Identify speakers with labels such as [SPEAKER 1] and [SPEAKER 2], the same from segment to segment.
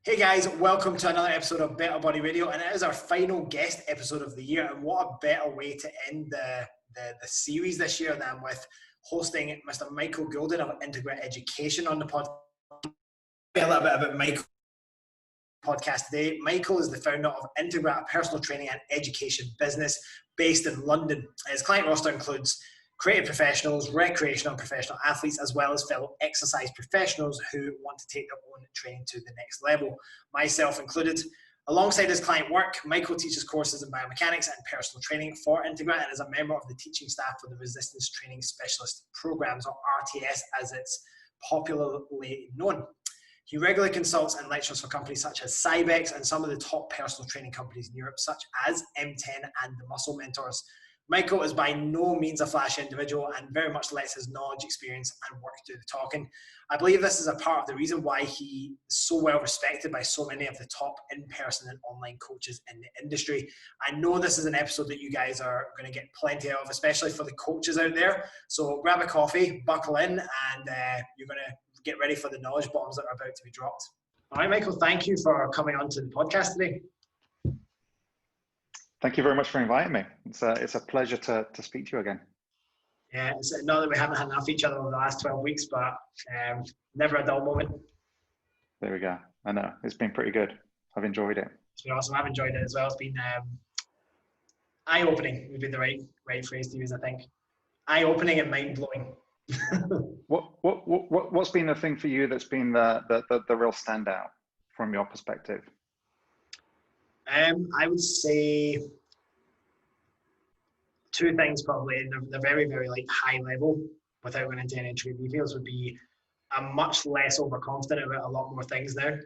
[SPEAKER 1] Hey guys, welcome to another episode of Better Body Radio, and it is our final guest episode of the year. And what a better way to end the series this year than with hosting Mr. Michael Goulden of Integra Education on the podcast. A little bit about Michael podcast today. Michael is the founder of Integra, a personal training and education business based in London. His client roster includes creative professionals, recreational and professional athletes, as well as fellow exercise professionals who want to take their own training to the next level, myself included. Alongside his client work, Michael teaches courses in biomechanics and personal training for Integra and is a member of the teaching staff for the Resistance Training Specialist Programs, or RTS as it's popularly known. He regularly consults and lectures for companies such as Cybex and some of the top personal training companies in Europe, such as M10 and the Muscle Mentors. Michael is by no means a flashy individual and very much lets his knowledge, experience, and work do the talking. I believe this is a part of the reason why he is so well respected by so many of the top in-person and online coaches in the industry. I know this is an episode that you guys are going to get plenty of, especially for the coaches out there. So grab a coffee, buckle in, and you're going to get ready for the knowledge bombs that are about to be dropped. All right, Michael, thank you for coming on to the podcast today.
[SPEAKER 2] Thank you very much for inviting me. It's a pleasure to speak to you again.
[SPEAKER 1] Yeah, it's not that we haven't had enough of each other over the last 12 weeks, but never a dull moment.
[SPEAKER 2] There we go. I know. It's been pretty good. I've enjoyed it.
[SPEAKER 1] It's been awesome. I've enjoyed it as well. It's been eye-opening would be the right phrase to use, I think. Eye-opening and mind-blowing.
[SPEAKER 2] What's been the thing for you that's been the real standout from your perspective?
[SPEAKER 1] I would say two things probably. They're very, very like high level without going into any true details. Would be I'm much less overconfident about a lot more things now,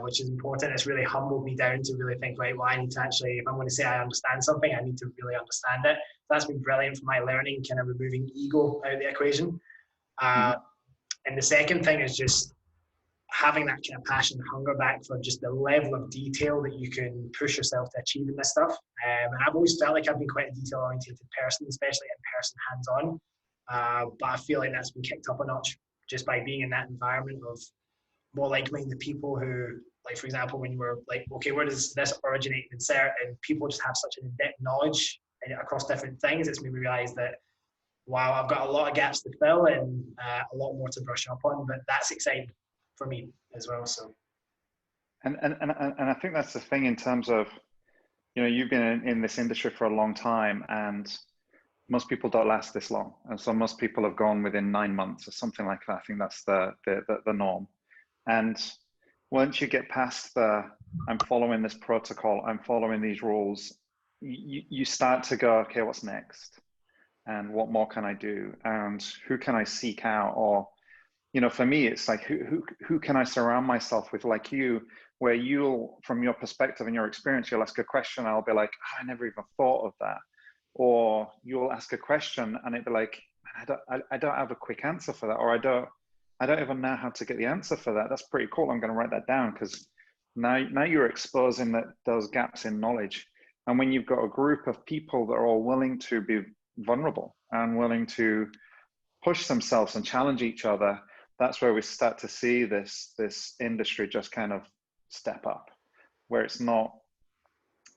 [SPEAKER 1] which is important. It's really humbled me down to really think, right, well, I need to actually, if I'm going to say I understand something, I need to really understand it. That's been brilliant for my learning, kind of removing ego out of the equation. And the second thing is just having that kind of passion and hunger back for just the level of detail that you can push yourself to achieve in this stuff. And I've always felt like I've been quite a detail-oriented person, especially in-person hands-on. But I feel like that's been kicked up a notch just by being in that environment of more like-minded people who, like, for example, when you were like, okay, where does this originate and insert? And people just have such an in-depth knowledge across different things. It's made me realize that, wow, I've got a lot of gaps to fill and a lot more to brush up on, but that's exciting for me as well. So
[SPEAKER 2] and I think that's the thing in terms of, you know, you've been in this industry for a long time and most people don't last this long, and so most people have gone within 9 months or something like that. I think that's the norm. And once you get past I'm following this protocol, I'm following these rules, you start to go, okay, what's next, and what more can I do, and who can I seek out? Or, you know, for me, it's like, who can I surround myself with, like you, where you'll, from your perspective and your experience, you'll ask a question, I'll be like, oh, I never even thought of that. Or you'll ask a question and it'll be like, I don't have a quick answer for that, or I don't even know how to get the answer for that. That's pretty cool. I'm going to write that down, because now you're exposing those gaps in knowledge. And when you've got a group of people that are all willing to be vulnerable and willing to push themselves and challenge each other, that's where we start to see this industry just kind of step up, where it's not,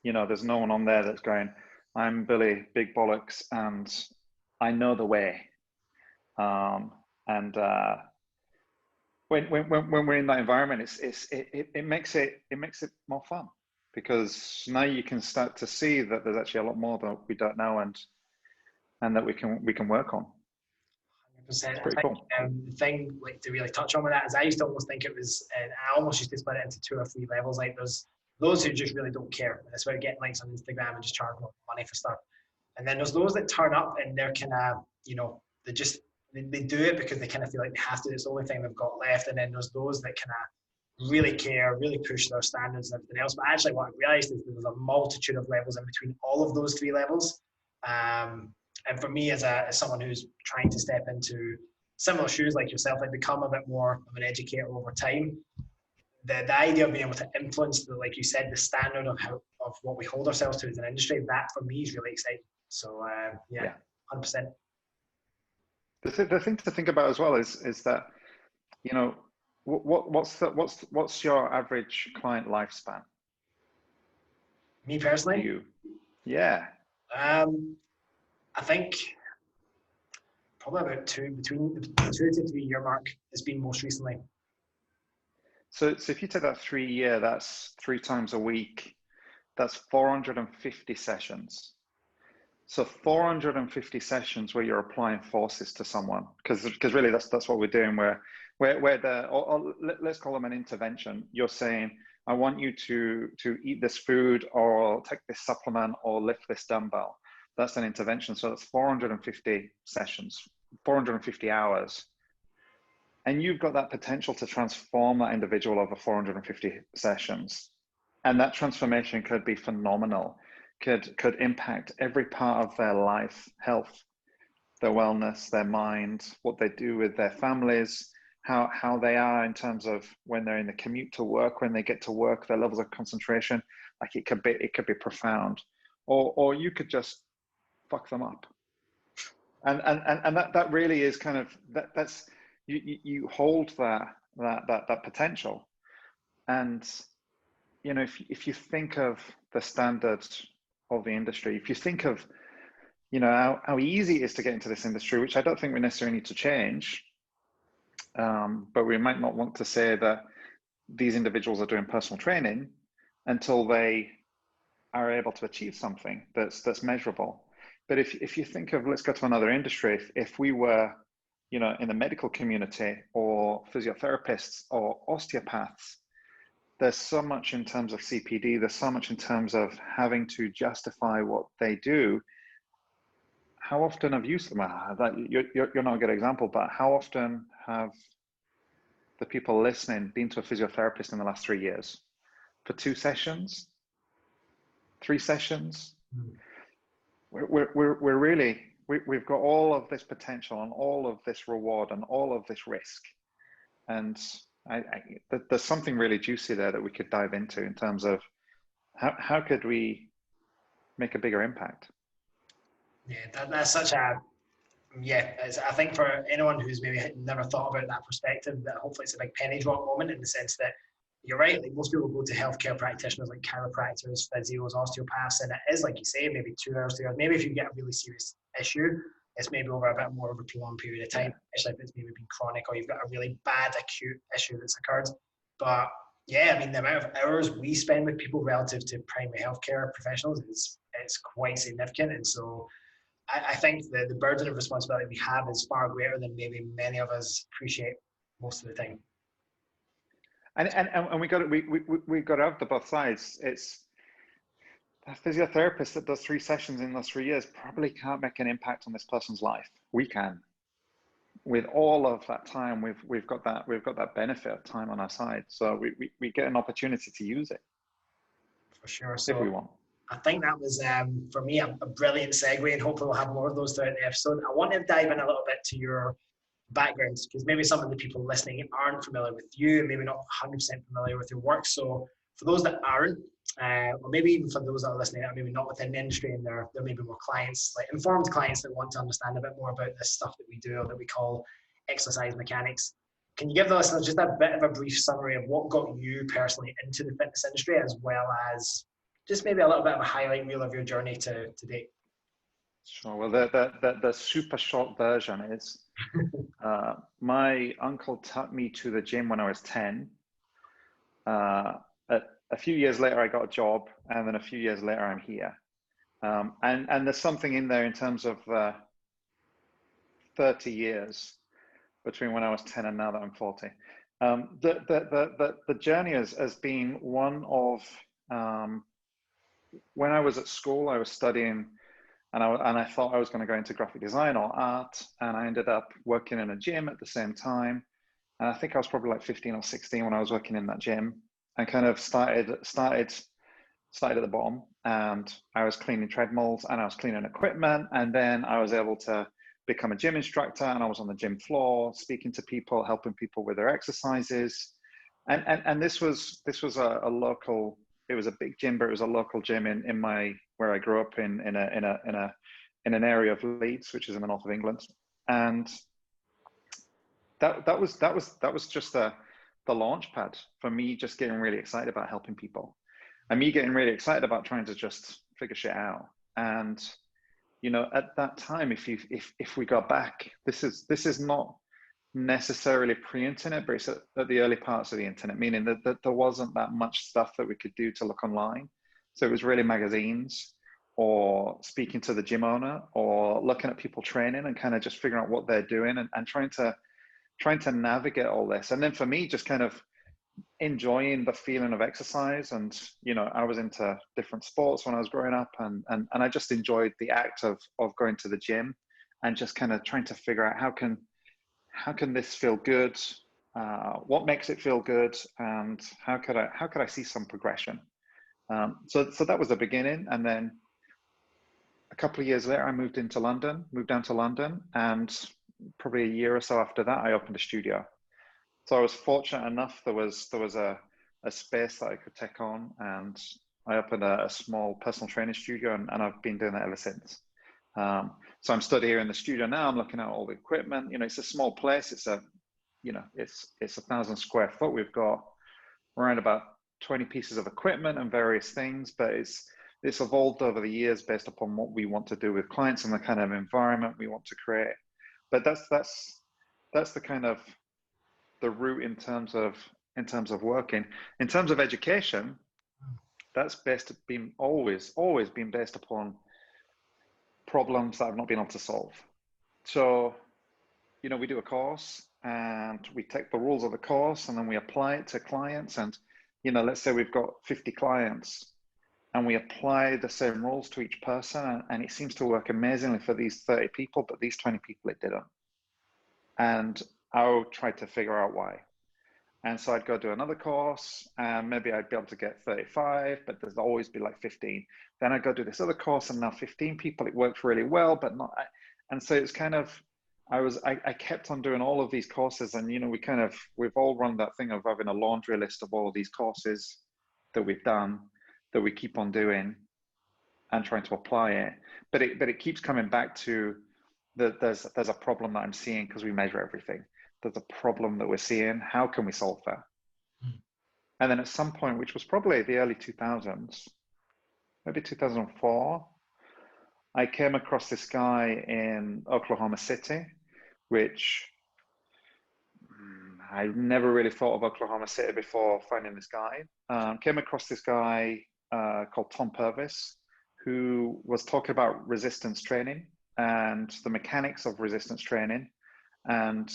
[SPEAKER 2] you know, there's no one on there that's going, I'm Billy Big Bollocks and I know the way. When we're in that environment, it makes it more fun, because now you can start to see that there's actually a lot more that we don't know and that we can work on.
[SPEAKER 1] 100%.
[SPEAKER 2] It's pretty cool.
[SPEAKER 1] The thing, like, to really touch on with that is I used to almost think it was, I almost used to split it into 2 or 3 levels. Like, there's those who just really don't care. It's about getting likes on Instagram and just charging money for stuff. And then there's those that turn up and they're kind of, you know, they do it because they kind of feel like they have to. It's the only thing they've got left. And then there's those that kind of really care, really push their standards and everything else. But actually what I realized is there's a multitude of levels in between all of those 3 levels. And for me, as someone who's trying to step into similar shoes like yourself, like become a bit more of an educator over time, the idea of being able to influence, like you said, the standard of what we hold ourselves to as an industry, that for me is really exciting. So yeah, 100%.
[SPEAKER 2] The thing to think about as well is that, you know, what's your average client lifespan?
[SPEAKER 1] Me personally?
[SPEAKER 2] You? Yeah.
[SPEAKER 1] I think probably about between the 2 to 3 year mark has been most recently.
[SPEAKER 2] So if you take that 3 year, that's 3 times a week. That's 450 sessions. So 450 sessions where you're applying forces to someone, because really that's what we're doing. Let's call them an intervention. You're saying, I want you to eat this food or take this supplement or lift this dumbbell. That's an intervention. So that's 450 sessions, 450 hours. And you've got that potential to transform that individual over 450 sessions. And that transformation could be phenomenal, could impact every part of their life, health, their wellness, their mind, what they do with their families, how they are in terms of when they're in the commute to work, when they get to work, their levels of concentration. Like it could be profound, or you could just fuck them up. And that really is kind of that's you hold that potential. And you know, if you think of the standards of the industry, if you think of, you know, how easy it is to get into this industry, which I don't think we necessarily need to change, but we might not want to say that these individuals are doing personal training until they are able to achieve something that's measurable. But if you think of, let's go to another industry, if we were, you know, in the medical community, or physiotherapists or osteopaths, there's so much in terms of CPD, there's so much in terms of having to justify what they do. How often have you, you're not a good example, but how often have the people listening been to a physiotherapist in the last 3 years? For 2 sessions? 3 sessions? We've got all of this potential and all of this reward and all of this risk. And there's something really juicy there that we could dive into in terms of how could we make a bigger impact?
[SPEAKER 1] Yeah, that's such a, I think for anyone who's maybe never thought about that perspective, that hopefully it's a big penny drop moment, in the sense that you're right, like most people go to healthcare practitioners like chiropractors, physios, osteopaths, and it is, like you say, maybe 2 hours, 3 hours. Maybe if you get a really serious issue, it's maybe over a bit more of a prolonged period of time, especially if it's maybe been chronic or you've got a really bad acute issue that's occurred. But yeah, I mean, the amount of hours we spend with people relative to primary healthcare professionals is quite significant. And so I think the burden of responsibility we have is far greater than maybe many of us appreciate most of the time.
[SPEAKER 2] And we got to have the both sides. It's a physiotherapist that does 3 sessions in those 3 years probably can't make an impact on this person's life. We can. With all of that time, we've got that benefit of time on our side. So we get an opportunity to use it.
[SPEAKER 1] For sure. So
[SPEAKER 2] if we want.
[SPEAKER 1] I think that was, for me, a brilliant segue, and hopefully we'll have more of those throughout the episode. I want to dive in a little bit to your backgrounds, because maybe some of the people listening aren't familiar with you, and maybe not 100% familiar with your work. So for those that aren't, or maybe even for those that are listening that are maybe not within the industry, and there may be more clients, like informed clients, that want to understand a bit more about this stuff that we do, or that we call exercise mechanics. Can you give us just a bit of a brief summary of what got you personally into the fitness industry, as well as just maybe a little bit of a highlight reel of your journey to date?
[SPEAKER 2] Sure. Well, the super short version is my uncle took me to the gym when I was 10. A few years later, I got a job, and then a few years later, I'm here. And there's something in there in terms of 30 years between when I was 10 and now that I'm 40. The journey has been one of, when I was at school, I was studying, and I thought I was going to go into graphic design or art, and I ended up working in a gym at the same time. And I think I was probably like 15 or 16 when I was working in that gym, and kind of started at the bottom, and I was cleaning treadmills and I was cleaning equipment, and then I was able to become a gym instructor, and I was on the gym floor speaking to people, helping people with their exercises. And this was a local, it was a big gym, but it was a local gym in where I grew up in an area of Leeds, which is in the north of England. And that was just the the launch pad for me just getting really excited about helping people, and me getting really excited about trying to just figure shit out. And at that time, if we go back, this is not necessarily pre-internet, but it's at the early parts of the internet, meaning that there wasn't that much stuff that we could do to look online. So it was really magazines, or speaking to the gym owner, or looking at people training and kind of just figuring out what they're doing, and trying to navigate all this. And then for me, just kind of enjoying the feeling of exercise. And I was into different sports when I was growing up, and I just enjoyed the act of going to the gym and just kind of trying to figure out how can this feel good, what makes it feel good, and how could I see some progression. So that was the beginning. And then a couple of years later, I moved down to London, and probably a year or so after that, I opened a studio. So I was fortunate enough, there was a space that I could take on, and I opened a small personal training studio, and I've been doing that ever since. So I'm stood here in the studio now, I'm looking at all the equipment. It's a small place, it's 1,000 square foot. We've got around about 20 pieces of equipment and various things, but it's evolved over the years based upon what we want to do with clients and the kind of environment we want to create. But that's the kind of the route in terms of working. In terms of education, that's always been based upon problems that I've not been able to solve. So, we do a course, and we take the rules of the course, and then we apply it to clients. And, let's say we've got 50 clients, and we apply the same rules to each person, and it seems to work amazingly for these 30 people, but these 20 people, it didn't. And I'll try to figure out why. And so I'd go do another course, and maybe I'd be able to get 35, but there'd always be like 15. Then I'd go do this other course, and now 15 people, it worked really well, but not. And so it's kind of, I kept on doing all of these courses, and, we've all run that thing of having a laundry list of all of these courses that we've done, that we keep on doing and trying to apply it. But it keeps coming back to that there's a problem that I'm seeing, because we measure everything. There's a problem that we're seeing. How can we solve that? And then at some point, which was probably the early 2000s, maybe 2004, I came across this guy in Oklahoma City, which I never really thought of Oklahoma City before finding this guy. Came across this guy called Tom Purvis, who was talking about resistance training and the mechanics of resistance training. And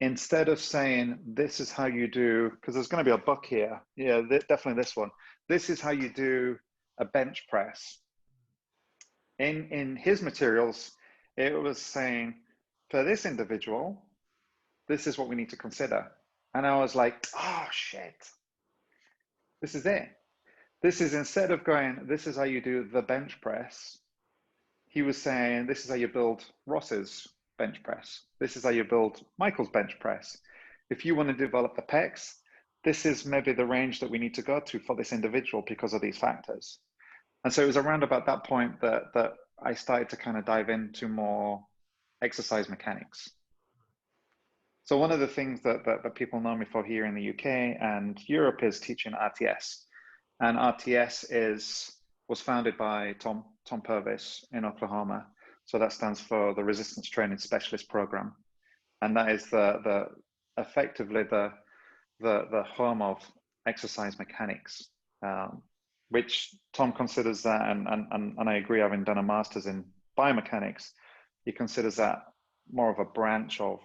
[SPEAKER 2] instead of saying, this is how you do, because there's going to be a book here. Yeah, definitely this one. This is how you do a bench press. In his materials, it was saying, for this individual, this is what we need to consider. And I was like, oh, shit. This is it. This is, instead of going, this is how you do the bench press, he was saying, this is how you build Ross's bench press. This is how you build Michael's bench press. If you want to develop the pecs, this is maybe the range that we need to go to for this individual because of these factors. And so it was around about that point that I started to kind of dive into more exercise mechanics. So one of the things that people know me for here in the UK and Europe is teaching RTS. And RTS was founded by Tom Purvis in Oklahoma. So that stands for the Resistance Training Specialist Program. And that is effectively the home of exercise mechanics, which Tom considers that, and I agree, having done a master's in biomechanics, he considers that more of a branch of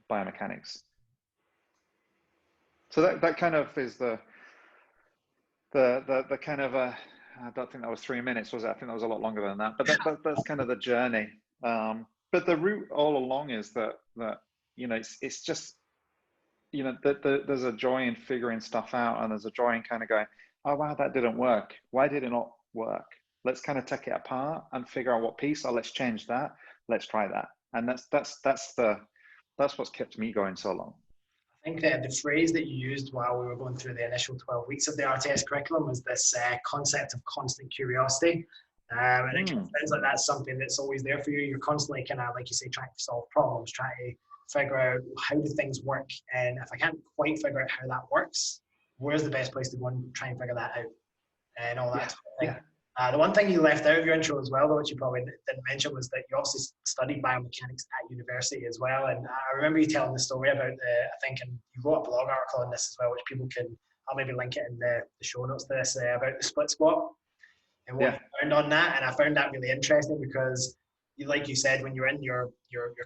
[SPEAKER 2] biomechanics. So that kind of is the kind of I don't think that was 3 minutes, was it? I think that was a lot longer than that. But that's kind of the journey. But the route all along is that it's just there's a joy in figuring stuff out, and there's a joy in kind of going, oh wow, that didn't work. Why did it not work? Let's kind of take it apart and figure out what piece. Oh, let's change that. Let's try that. And that's what's kept me going so long.
[SPEAKER 1] I think that the phrase that you used while we were going through the initial 12 weeks of the RTS curriculum was this concept of constant curiosity. And it sounds like that's something that's always there for you. You're constantly kind of, like you say, trying to solve problems, trying to figure out how do things work, and if I can't quite figure out how that works, where's the best place to go and try and figure that out, and all that
[SPEAKER 2] Yeah,
[SPEAKER 1] sort of thing.
[SPEAKER 2] yeah.
[SPEAKER 1] The one thing you left out of your intro as well, though, which you probably didn't mention, was that you also studied biomechanics at university as well. And I remember you telling the story about and you wrote a blog article on this as well, which people can, I'll maybe link it in the show notes to this, about the split squat and what you found on that. And I found that really interesting because, like you said, when you're in your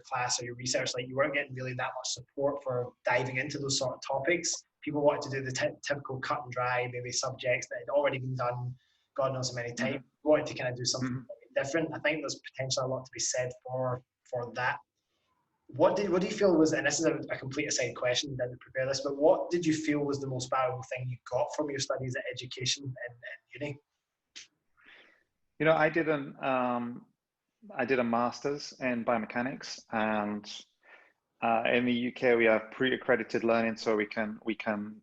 [SPEAKER 1] class or your research, like you weren't getting really that much support for diving into those sort of topics. People wanted to do the typical cut and dry, maybe subjects that had already been done God knows how many times. Wanted to kind of do something different. I think there's potentially a lot to be said for that. What do you feel was, and this is a complete aside question, didn't prepare this, but what did you feel was the most valuable thing you got from your studies at education and uni?
[SPEAKER 2] You know, I did a master's in biomechanics, and in the UK we have pre-accredited learning, so we can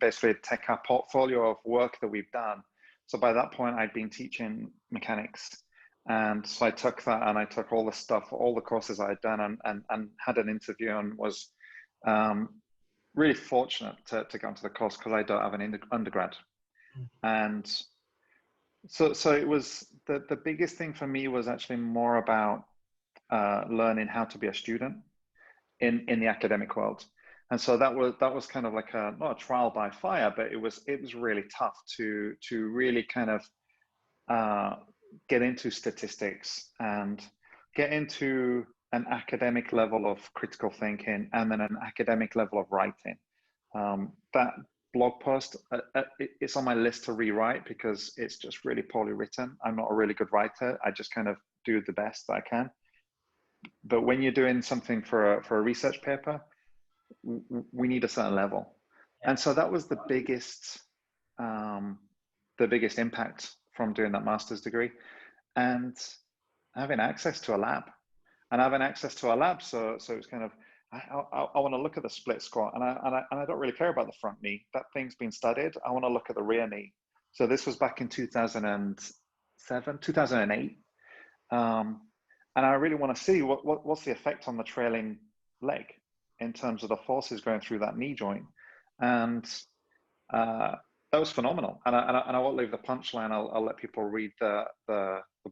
[SPEAKER 2] basically take our portfolio of work that we've done. So by that point, I'd been teaching mechanics, and so I took that and I took all the stuff, all the courses I had done, and had an interview, and was really fortunate to go into the course because I don't have an undergrad. And so it was the biggest thing for me was actually more about learning how to be a student in the academic world. And so that was kind of like not a trial by fire, but it was really tough to really kind of get into statistics and get into an academic level of critical thinking and then an academic level of writing. That blog post, it's on my list to rewrite because it's just really poorly written. I'm not a really good writer. I just kind of do the best that I can. But when you're doing something for a research paper, we need a certain level. And so that was the biggest impact from doing that master's degree, and having access to a lab. So it's kind of, I want to look at the split squat, and I don't really care about the front knee. That thing's been studied. I want to look at the rear knee. So this was back in 2007, 2008. And I really want to see what's the effect on the trailing leg in terms of the forces going through that knee joint. And that was phenomenal. And I won't leave the punchline. I'll let people read the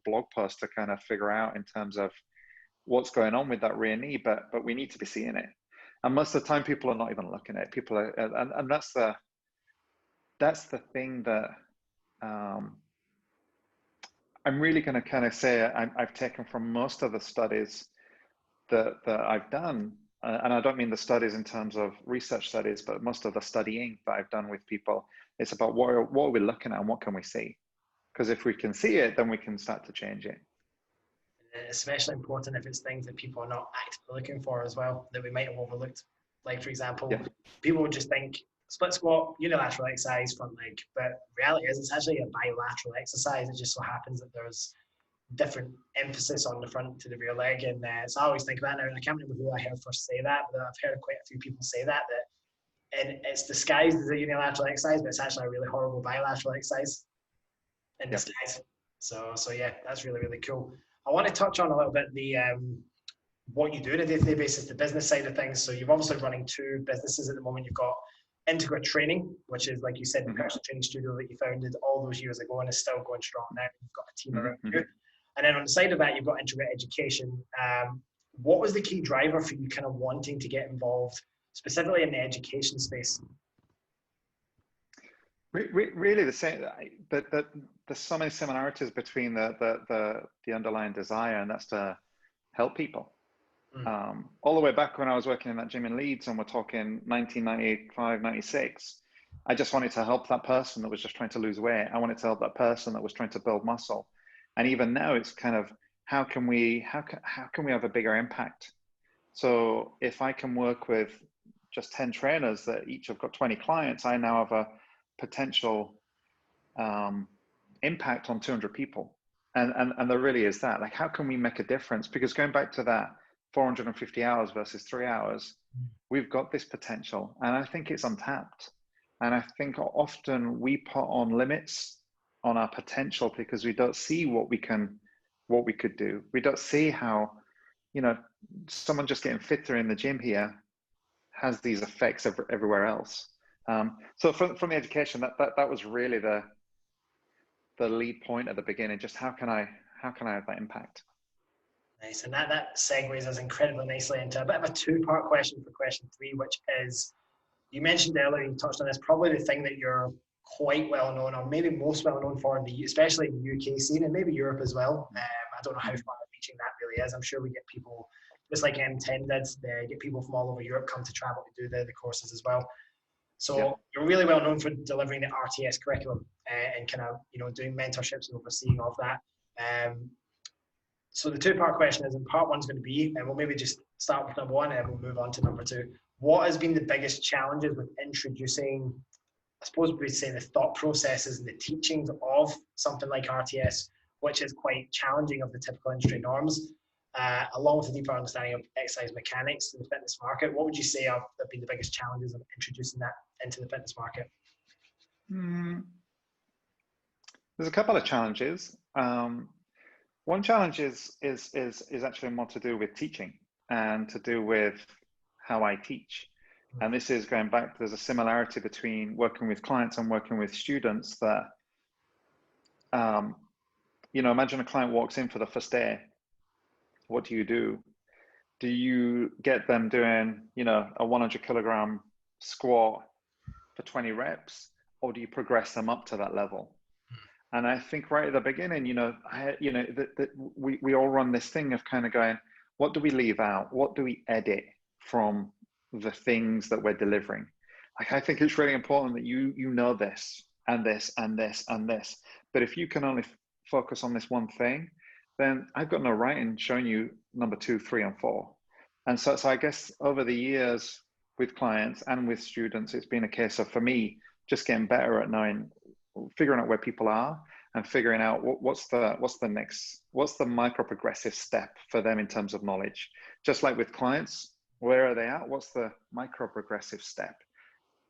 [SPEAKER 2] blog post to kind of figure out in terms of what's going on with that rear knee, but we need to be seeing it. And most of the time people are not even looking at it. People are, and that's the thing that I'm really going to kind of say I've taken from most of the studies that I've done, and I don't mean the studies in terms of research studies, but most of the studying that I've done with people, it's about what are we looking at and what can we see? Because if we can see it, then we can start to change it.
[SPEAKER 1] Especially important if it's things that people are not actively looking for as well, that we might have overlooked. Like, for example, people would just think split squat, unilateral exercise, front leg, but reality is it's actually a bilateral exercise. It just so happens that there's different emphasis on the front to the rear leg, and so I always think about it now, and I can't remember who I heard first say that, but I've heard quite a few people say that and it's disguised as a unilateral exercise, but it's actually a really horrible bilateral exercise in disguise. So yeah, that's really, really cool. I want to touch on a little bit the what you do on a day-to-day basis, the business side of things. So you're obviously running two businesses at the moment. You've got Integra Training, which is, like you said, the personal training studio that you founded all those years ago and is still going strong now. You've got a team around you. And then on the side of that, you've got Integra Education. What was the key driver for you kind of wanting to get involved, specifically in the education space?
[SPEAKER 2] Really the same, but there's so many similarities between the underlying desire, and that's to help people. All the way back when I was working in that gym in Leeds, and we're talking 1995, 96, I just wanted to help that person that was just trying to lose weight. I wanted to help that person that was trying to build muscle. And even now it's kind of, how can we have a bigger impact? So if I can work with just 10 trainers that each have got 20 clients, I now have a potential impact on 200 people. And there really is that, like, how can we make a difference? Because going back to that 450 hours versus 3 hours, we've got this potential, and I think it's untapped. And I think often we put on limits on our potential because we don't see what we could do. We don't see how, someone just getting fitter in the gym here has these effects everywhere else. So from the education, that was really the lead point at the beginning. Just how can I have that impact?
[SPEAKER 1] Nice, and that segues us incredibly nicely into a bit of a two-part question for question 3, which is, you mentioned earlier, you touched on this, probably the thing that you're quite well known, or maybe most well known for, especially in the UK scene and maybe Europe as well. I don't know how far reaching that really is. I'm sure we get people, just like M10 did, they get people from all over Europe come to travel to do the courses as well. So you're really well known for delivering the RTS curriculum and kind of, doing mentorships and overseeing of that. So the two-part question is, and part 1's going to be, and we'll maybe just start with number 1 and we'll move on to number 2. What has been the biggest challenges with introducing, I suppose we'd say, the thought processes and the teachings of something like RTS, which is quite challenging of the typical industry norms, along with a deeper understanding of exercise mechanics in the fitness market? What would you say have been the biggest challenges of introducing that into the fitness market?
[SPEAKER 2] There's a couple of challenges. One challenge is actually more to do with teaching and to do with how I teach. And this is going back, there's a similarity between working with clients and working with students that, imagine a client walks in for the first day. What do you do? Do you get them doing, a 100 kilogram squat for 20 reps, or do you progress them up to that level? And I think right at the beginning, we all run this thing of kind of going, what do we leave out? What do we edit from the things that we're delivering? Like, I think it's really important that you know this and this and this and this. But if you can only focus on this one thing, then I've got no right in showing you number 2, 3, and 4. And so I guess over the years with clients and with students, it's been a case of, for me, just getting better at figuring out where people are and figuring out what's the micro progressive step for them in terms of knowledge. Just like with clients, where are they at? What's the micro progressive step?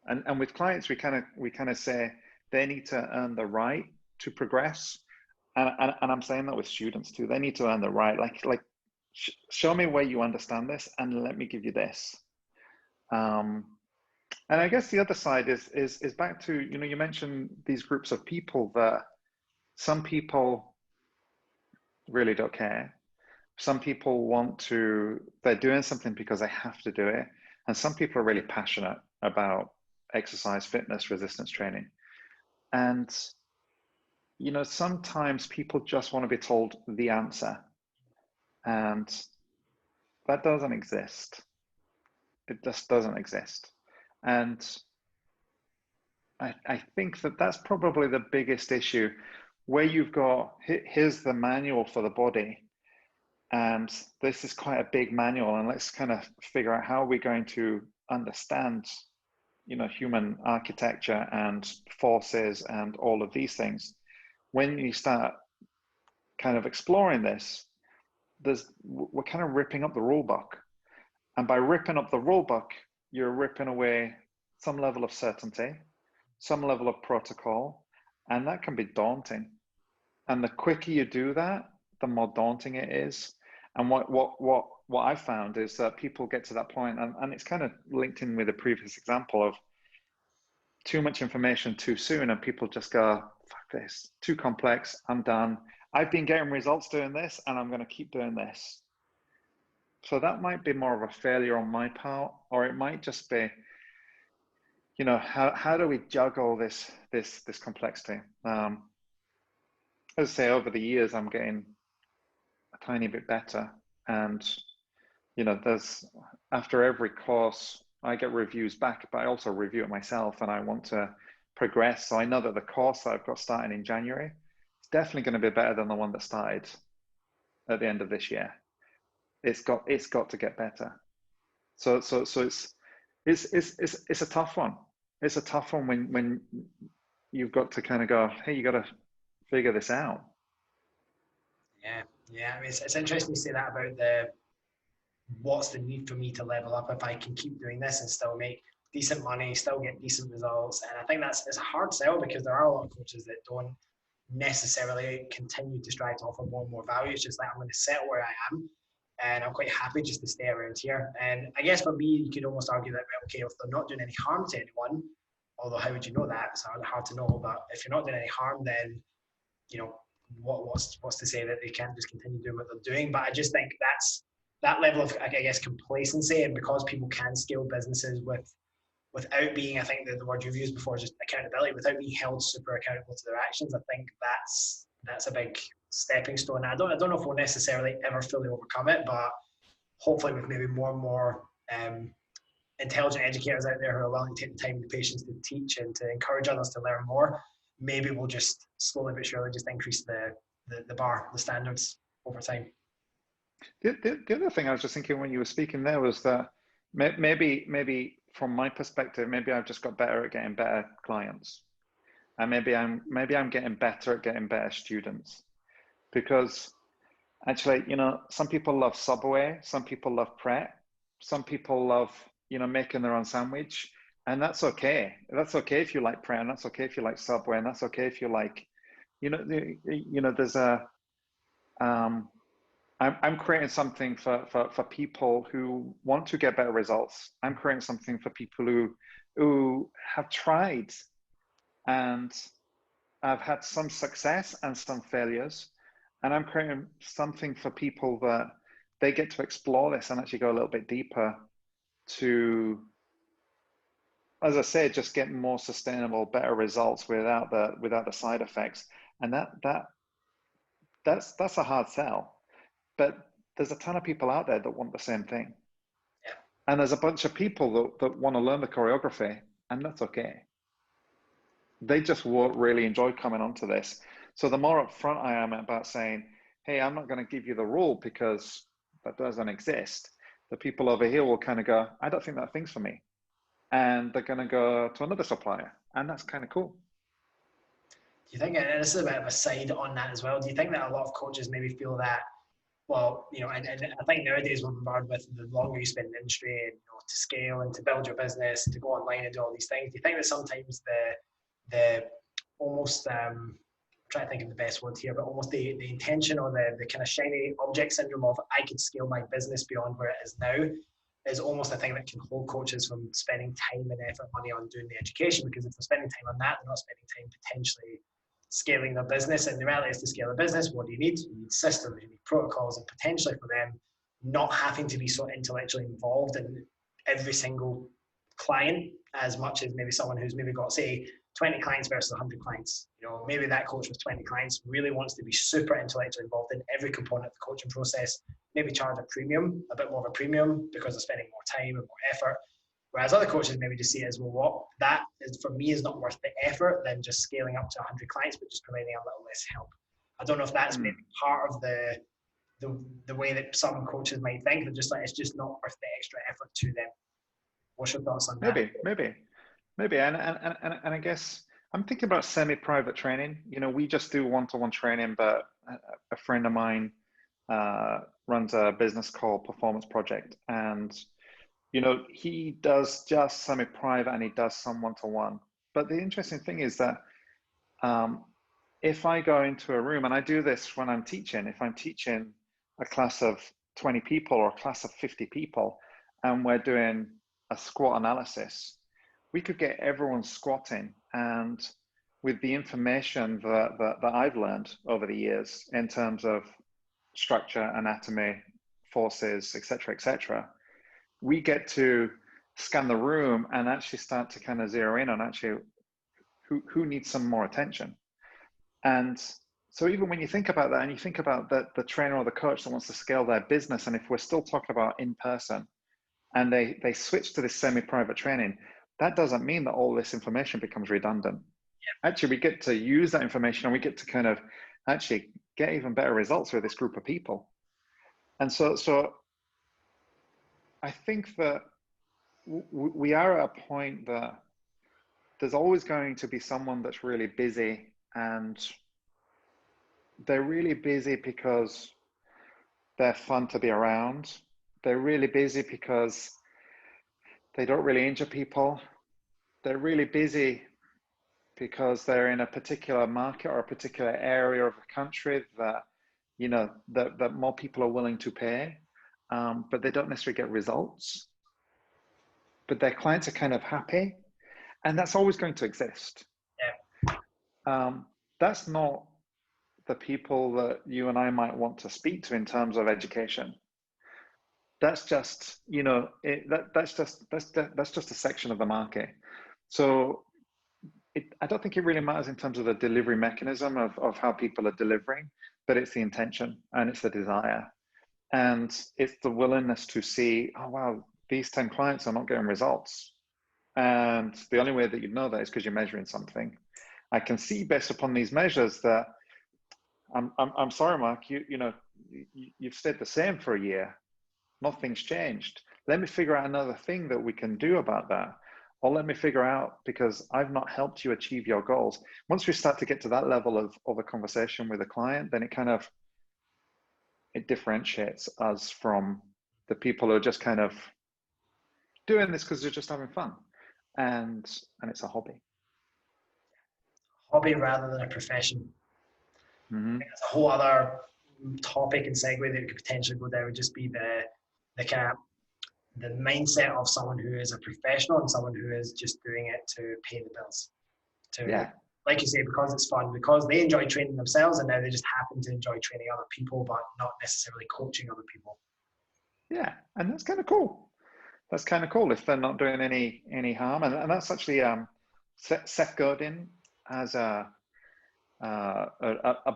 [SPEAKER 2] And with clients, we kind of say they need to earn the right to progress. And I'm saying that with students too. They need to earn the right. Like show me where you understand this, and let me give you this. And I guess the other side is back to, you mentioned these groups of people that some people really don't care. Some people they're doing something because they have to do it. And some people are really passionate about exercise, fitness, resistance training. And, sometimes people just want to be told the answer. And that doesn't exist. It just doesn't exist. And I think that's probably the biggest issue, where you've got, here's the manual for the body, and this is quite a big manual, and let's kind of figure out how we're going to understand, human architecture and forces and all of these things. When you start kind of exploring this, we're kind of ripping up the rule book. And by ripping up the rule book, you're ripping away some level of certainty, some level of protocol, and that can be daunting. And the quicker you do that, the more daunting it is. And what I found is that people get to that point, and it's kind of linked in with a previous example of too much information too soon, and people just go, fuck this, too complex, I'm done. I've been getting results doing this, and I'm going to keep doing this. So that might be more of a failure on my part, or it might just be, how do we juggle this complexity? As I say, over the years, I'm getting a tiny bit better, and there's, after every course, I get reviews back, but I also review it myself, and I want to progress. So I know that the course that I've got starting in January is definitely going to be better than the one that started at the end of this year. It's got to get better. So it's a tough one. It's a tough one when you've got to kind of go, hey, you got to figure this out.
[SPEAKER 1] Yeah. I mean, it's interesting to say that about what's the need for me to level up if I can keep doing this and still make decent money, still get decent results. And I think it's a hard sell, because there are a lot of coaches that don't necessarily continue to strive to offer more and more value. It's just like, I'm going to settle where I am. and I'm quite happy just to stay around here. And I guess for me, you could almost argue that, well, okay, if they're not doing any harm to anyone, although how would you know that? It's hard to know. But if you're not doing any harm, then what's to say that they can't just continue doing what they're doing? But I just think that's that level of, I guess, complacency, and because people can scale businesses without being, I think the word you've used before is just accountability, without being held super accountable to their actions. I think that's a big stepping stone. I don't know if we'll necessarily ever fully overcome it, but hopefully with maybe more and more intelligent educators out there who are willing to take the time and the patience to teach and to encourage others to learn more, maybe we'll just slowly but surely just increase the bar, the standards over time.
[SPEAKER 2] The other thing I was just thinking when you were speaking there was that maybe from my perspective, maybe I've just got better at getting better clients, and maybe I'm getting better at getting better students, because actually, some people love Subway, some people love Pret, some people love making their own sandwich, and that's okay. That's okay if you like Pret, and that's okay if you like Subway, and that's okay if you like, there's a I'm creating something for people who want to get better results. I'm creating something for people who have tried and have had some success and some failures. And I'm creating something for people that they get to explore this and actually go a little bit deeper to, as I say, just get more sustainable, better results without the side effects. And that's a hard sell. But there's a ton of people out there that want the same thing.
[SPEAKER 1] Yeah.
[SPEAKER 2] And there's a bunch of people that want to learn the choreography, and that's okay. They just won't really enjoy coming onto this. So the more upfront I am about saying, hey, I'm not going to give you the rule because that doesn't exist, the people over here will kind of go, I don't think that thing's for me. And they're going to go to another supplier. And that's kind of cool.
[SPEAKER 1] Do you think, and this is a bit of a side on that as well, do you think that a lot of coaches maybe feel that, well, and I think nowadays we're bombarded with the longer you spend in the industry, and to scale and to build your business and to go online and do all these things. Do you think that sometimes the almost I'm trying to think of the best word here, but almost the intention or the kind of shiny object syndrome of I could scale my business beyond where it is now is almost a thing that can hold coaches from spending time and effort, money on doing the education, because if they're spending time on that, they're not spending time potentially scaling their business. And the reality is, to scale a business, what do you need? You need systems, you need protocols, and potentially for them not having to be so intellectually involved in every single client as much as maybe someone who's maybe got, say, 20 clients versus 100 clients. Maybe that coach with 20 clients really wants to be super intellectually involved in every component of the coaching process, maybe charge a bit more of a premium because they're spending more time and more effort. Whereas other coaches maybe just see it as, well, what that is for me is not worth the effort than just scaling up to 100 clients, but just providing a little less help. I don't know if that's maybe part of the way that some coaches might think, that just like it's just not worth the extra effort to them. What's your thoughts on that?
[SPEAKER 2] Maybe. And I guess I'm thinking about semi-private training. We just do one-to-one training, but a friend of mine runs a business called Performance Project, and he does just semi-private and he does some one-to-one. But the interesting thing is that if I go into a room, and I do this when I'm teaching, if I'm teaching a class of 20 people or a class of 50 people, and we're doing a squat analysis, we could get everyone squatting, and with the information that I've learned over the years in terms of structure, anatomy, forces, etc., we get to scan the room and actually start to kind of zero in on actually who needs some more attention. And so even when you think about that, and you think about the trainer or the coach that wants to scale their business, and if we're still talking about in person, and they switch to this semi-private training, that doesn't mean that all this information becomes redundant. Yeah. Actually, we get to use that information, and we get to kind of actually get even better results with this group of people. And so I think that we are at a point that there's always going to be someone that's really busy, and they're really busy because they're fun to be around. They're really busy because they don't really injure people. They're really busy because they're in a particular market or a particular area of the country that, that more people are willing to pay. but they don't necessarily get results, but their clients are kind of happy, and that's always going to exist. That's not the people that you and I might want to speak to in terms of education. That's just, you know, that's just a section of the market. So I don't think it really matters in terms of the delivery mechanism of how people are delivering, but it's the intention and it's the desire. And it's the willingness to see, oh, wow, these 10 clients are not getting results. And the only way that you know that is because you're measuring something. I can see based upon these measures that I'm sorry, Mark, you've stayed the same for a year. Nothing's changed. Let me figure out another thing that we can do about that. Or let me figure out, because I've not helped you achieve your goals. Once we start to get to that level of a conversation with a client, then it differentiates us from the people who are just kind of doing this because they're just having fun. And it's a hobby.
[SPEAKER 1] Hobby rather than a profession.
[SPEAKER 2] Mm-hmm.
[SPEAKER 1] It's a whole other topic and segue that we could potentially go down would just be the mindset of someone who is a professional and someone who is just doing it to pay the bills. Like you say, because it's fun, because they enjoy training themselves, and now they just happen to enjoy training other people, but not necessarily coaching other people.
[SPEAKER 2] Yeah, and that's kind of cool. That's kind of cool if they're not doing any harm, and that's actually Seth Godin has a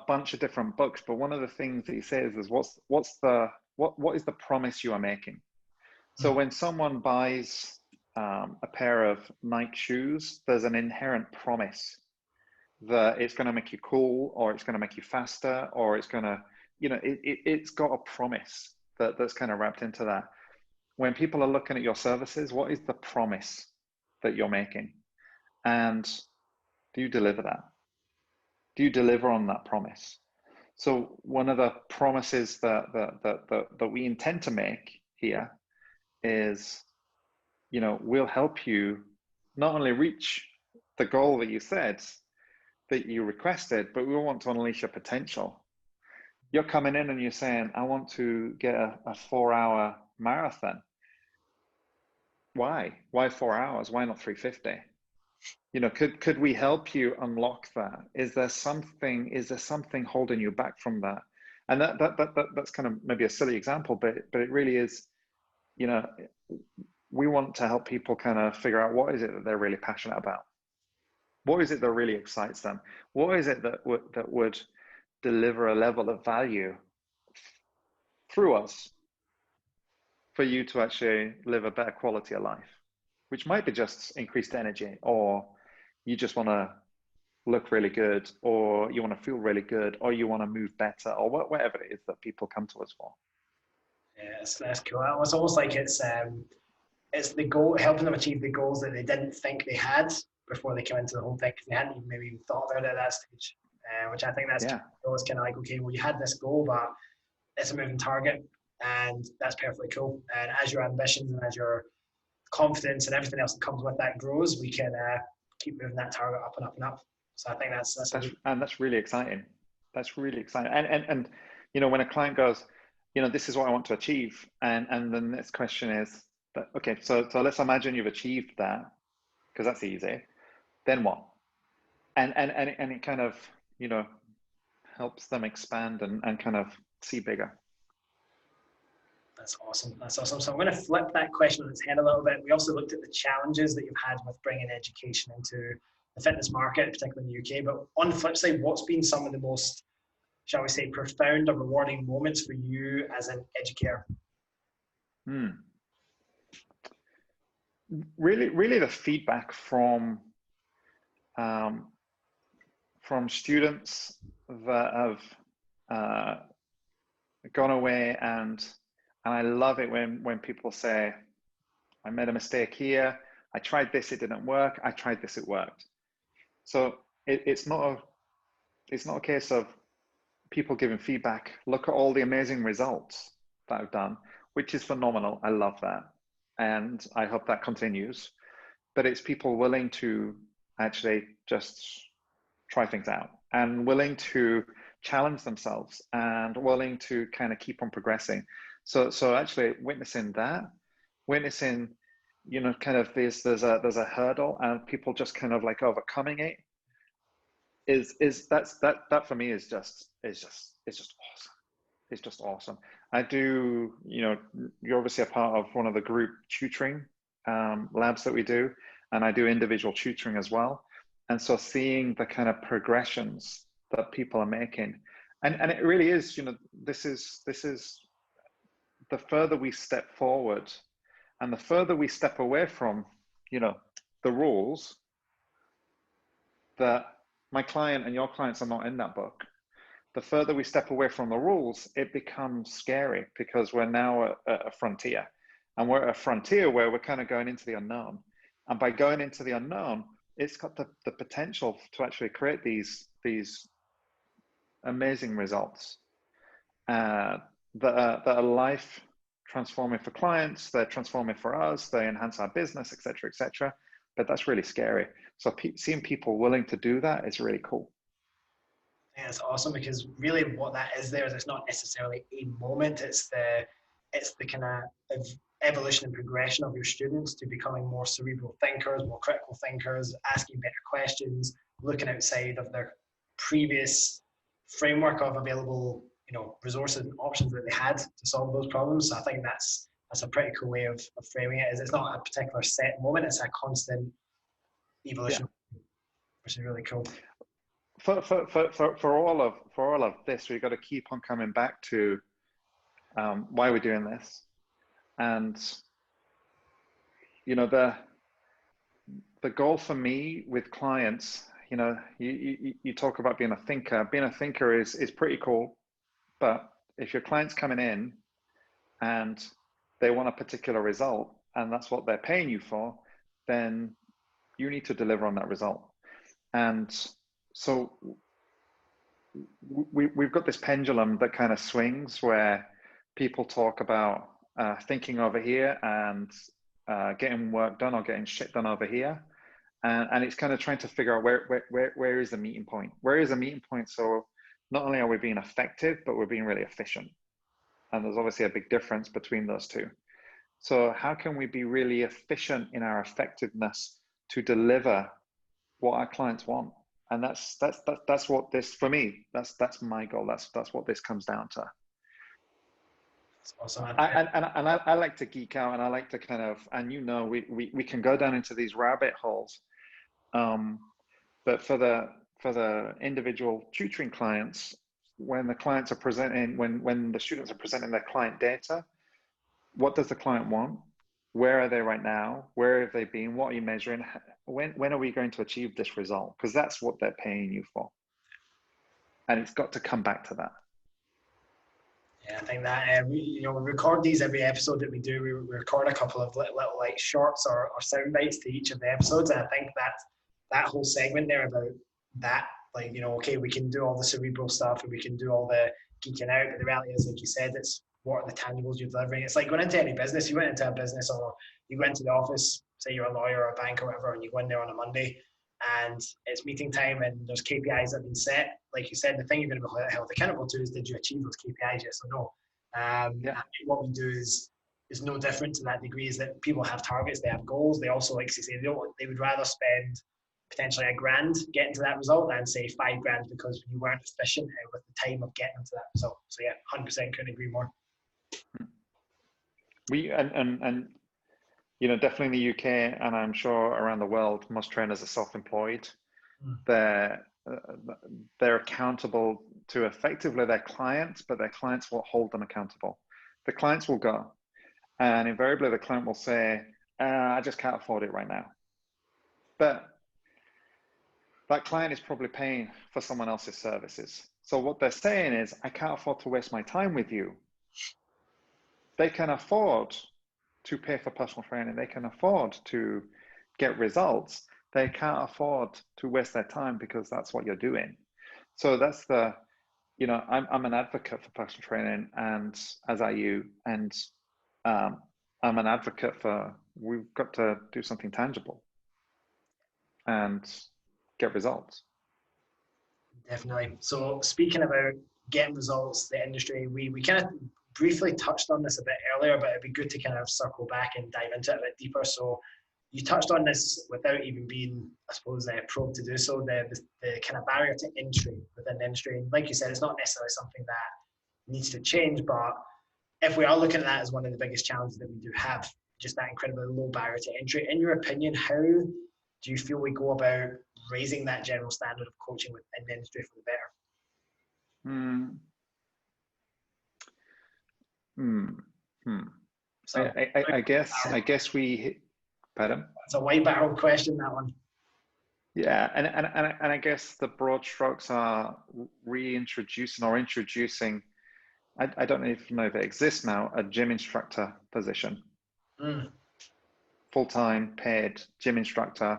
[SPEAKER 2] bunch of different books, but one of the things that he says is what is the promise you are making? So when someone buys a pair of Nike shoes, there's an inherent promise that it's going to make you cool, or it's going to make you faster, or it's going to, it's got a promise that's kind of wrapped into that. When people are looking at your services, what is the promise that you're making? And do you deliver that? Do you deliver on that promise? So one of the promises that we intend to make here is, we'll help you not only reach the goal that you said, that you requested, but we want to unleash your potential. You're coming in and you're saying, I want to get a 4-hour marathon. Why 4 hours? Why not 350? Could we help you unlock that? Is there something holding you back from that? And that's kind of maybe a silly example, but it really is, we want to help people kind of figure out what is it that they're really passionate about. What is it that really excites them? What is it that would deliver a level of value through us for you to actually live a better quality of life, which might be just increased energy, or you just want to look really good, or you want to feel really good, or you want to move better, or whatever it is that people come to us for.
[SPEAKER 1] Yeah, that's cool. It's almost like it's the goal, helping them achieve the goals that they didn't think they had before they came into the whole thing, because they hadn't even maybe thought about it at that stage. Which I think that's always kind of like, okay, well, you had this goal, but it's a moving target, and that's perfectly cool. And as your ambitions and as your confidence and everything else that comes with that grows, we can keep moving that target up and up and up. So I think that's
[SPEAKER 2] really exciting. That's really exciting. And when a client goes, this is what I want to achieve, and the next question is, okay, so let's imagine you've achieved that, because that's easy. Then what? And it kind of helps them expand and kind of see bigger.
[SPEAKER 1] That's awesome. So I'm going to flip that question on its head a little bit. We also looked at the challenges that you've had with bringing education into the fitness market, particularly in the UK. But on the flip side, what's been some of the most, shall we say, profound or rewarding moments for you as an educator?
[SPEAKER 2] Really the feedback from students that have gone away, and I love it when people say, I made a mistake here, I tried this, it didn't work, I tried this, it worked. So it's not a case of people giving feedback, look at all the amazing results that I've done, which is phenomenal. I love that, and I hope that continues. But it's people willing to actually just try things out, and willing to challenge themselves, and willing to kind of keep on progressing. So actually witnessing, you know, kind of there's a hurdle and people just kind of like overcoming it that for me is just awesome. It's just awesome. I do, you know, you're obviously a part of one of the group tutoring labs that we do, and I do individual tutoring as well. And so seeing the kind of progressions that people are making, and it really is, you know, this is the further we step forward and the further we step away from, you know, the rules that my client and your clients are not in that book. The further we step away from the rules, it becomes scary because we're now at a frontier, and we're at a frontier where we're kind of going into the unknown. And by going into the unknown, it's got the potential to actually create these amazing results that are life transforming for clients, they're transforming for us, they enhance our business, etc., etc. But that's really scary. So seeing people willing to do that is really cool.
[SPEAKER 1] Yeah, it's awesome, because really what that is there is it's not necessarily a moment, it's the kind of evolution and progression of your students to becoming more cerebral thinkers, more critical thinkers, asking better questions, looking outside of their previous framework of available, you know, resources and options that they had to solve those problems. So I think that's a pretty cool way of framing it. Is it's not a particular set moment, it's a constant evolution, which is really cool.
[SPEAKER 2] For all of this, we've got to keep on coming back to why we're doing this. And you know, the goal for me with clients, you know, you talk about being a thinker. Being a thinker is pretty cool, but if your client's coming in and they want a particular result and that's what they're paying you for, then you need to deliver on that result. And so we've got this pendulum that kind of swings where people talk about thinking over here and getting work done or getting shit done over here. And it's kind of trying to figure out where is the meeting point? Where is the meeting point? So not only are we being effective, but we're being really efficient. And there's obviously a big difference between those two. So how can we be really efficient in our effectiveness to deliver what our clients want? And that's what this, for me, that's my goal. That's what this comes down to.
[SPEAKER 1] That's awesome.
[SPEAKER 2] I like to geek out, and I like to kind of, and you know, we can go down into these rabbit holes. But for the individual tutoring clients, when the clients are presenting, when the students are presenting their client data, what does the client want? Where are they right now? Where have they been? What are you measuring? When are we going to achieve this result? Because that's what they're paying you for. And it's got to come back to that.
[SPEAKER 1] Yeah, I think that we record these every episode that we do. We record a couple of little like shorts or sound bites to each of the episodes, and I think that whole segment there about that, like, you know, okay, we can do all the cerebral stuff and we can do all the geeking out, but the reality is, like you said, it's what are the tangibles you're delivering. It's like going into any business. You went into a business, or you go into the office, say you're a lawyer or a bank or whatever, and you go in there on a Monday and it's meeting time and there's KPIs that have been set. Like you said, the thing you're going to be held accountable to is, did you achieve those KPIs, yes or no? And what we do is no different to that degree, is that people have targets, they have goals. They also, like you say, they would rather spend potentially $1,000 getting to that result than say $5,000 because you weren't efficient with the time of getting to that result. So yeah, 100% couldn't agree more.
[SPEAKER 2] We and you know, definitely in the UK, and I'm sure around the world, most trainers are self-employed. They're accountable to effectively their clients, but their clients will hold them accountable. The clients will go, and invariably the client will say, I just can't afford it right now. But that client is probably paying for someone else's services. So what they're saying is, I can't afford to waste my time with you. They can afford to pay for personal training. They can afford to get results. They can't afford to waste their time because that's what you're doing. So that's the, you know, I'm an advocate for personal training, and as are you. And I'm an advocate for, we've got to do something tangible and get results.
[SPEAKER 1] Definitely. So speaking about getting results, the industry, we kind of briefly touched on this a bit earlier, but it'd be good to kind of circle back and dive into it a bit deeper. So you touched on this without even being, I suppose, probed to do so, the kind of barrier to entry within the industry. And like you said, it's not necessarily something that needs to change, but if we are looking at that as one of the biggest challenges that we do have, just that incredibly low barrier to entry, in your opinion, how do you feel we go about raising that general standard of coaching within the industry for the better?
[SPEAKER 2] So I guess we, pardon?
[SPEAKER 1] It's a wide-barreled question, that one.
[SPEAKER 2] Yeah, and I guess the broad strokes are reintroducing or introducing, I don't even know if it exists now, a gym instructor position. Full-time paid gym instructor,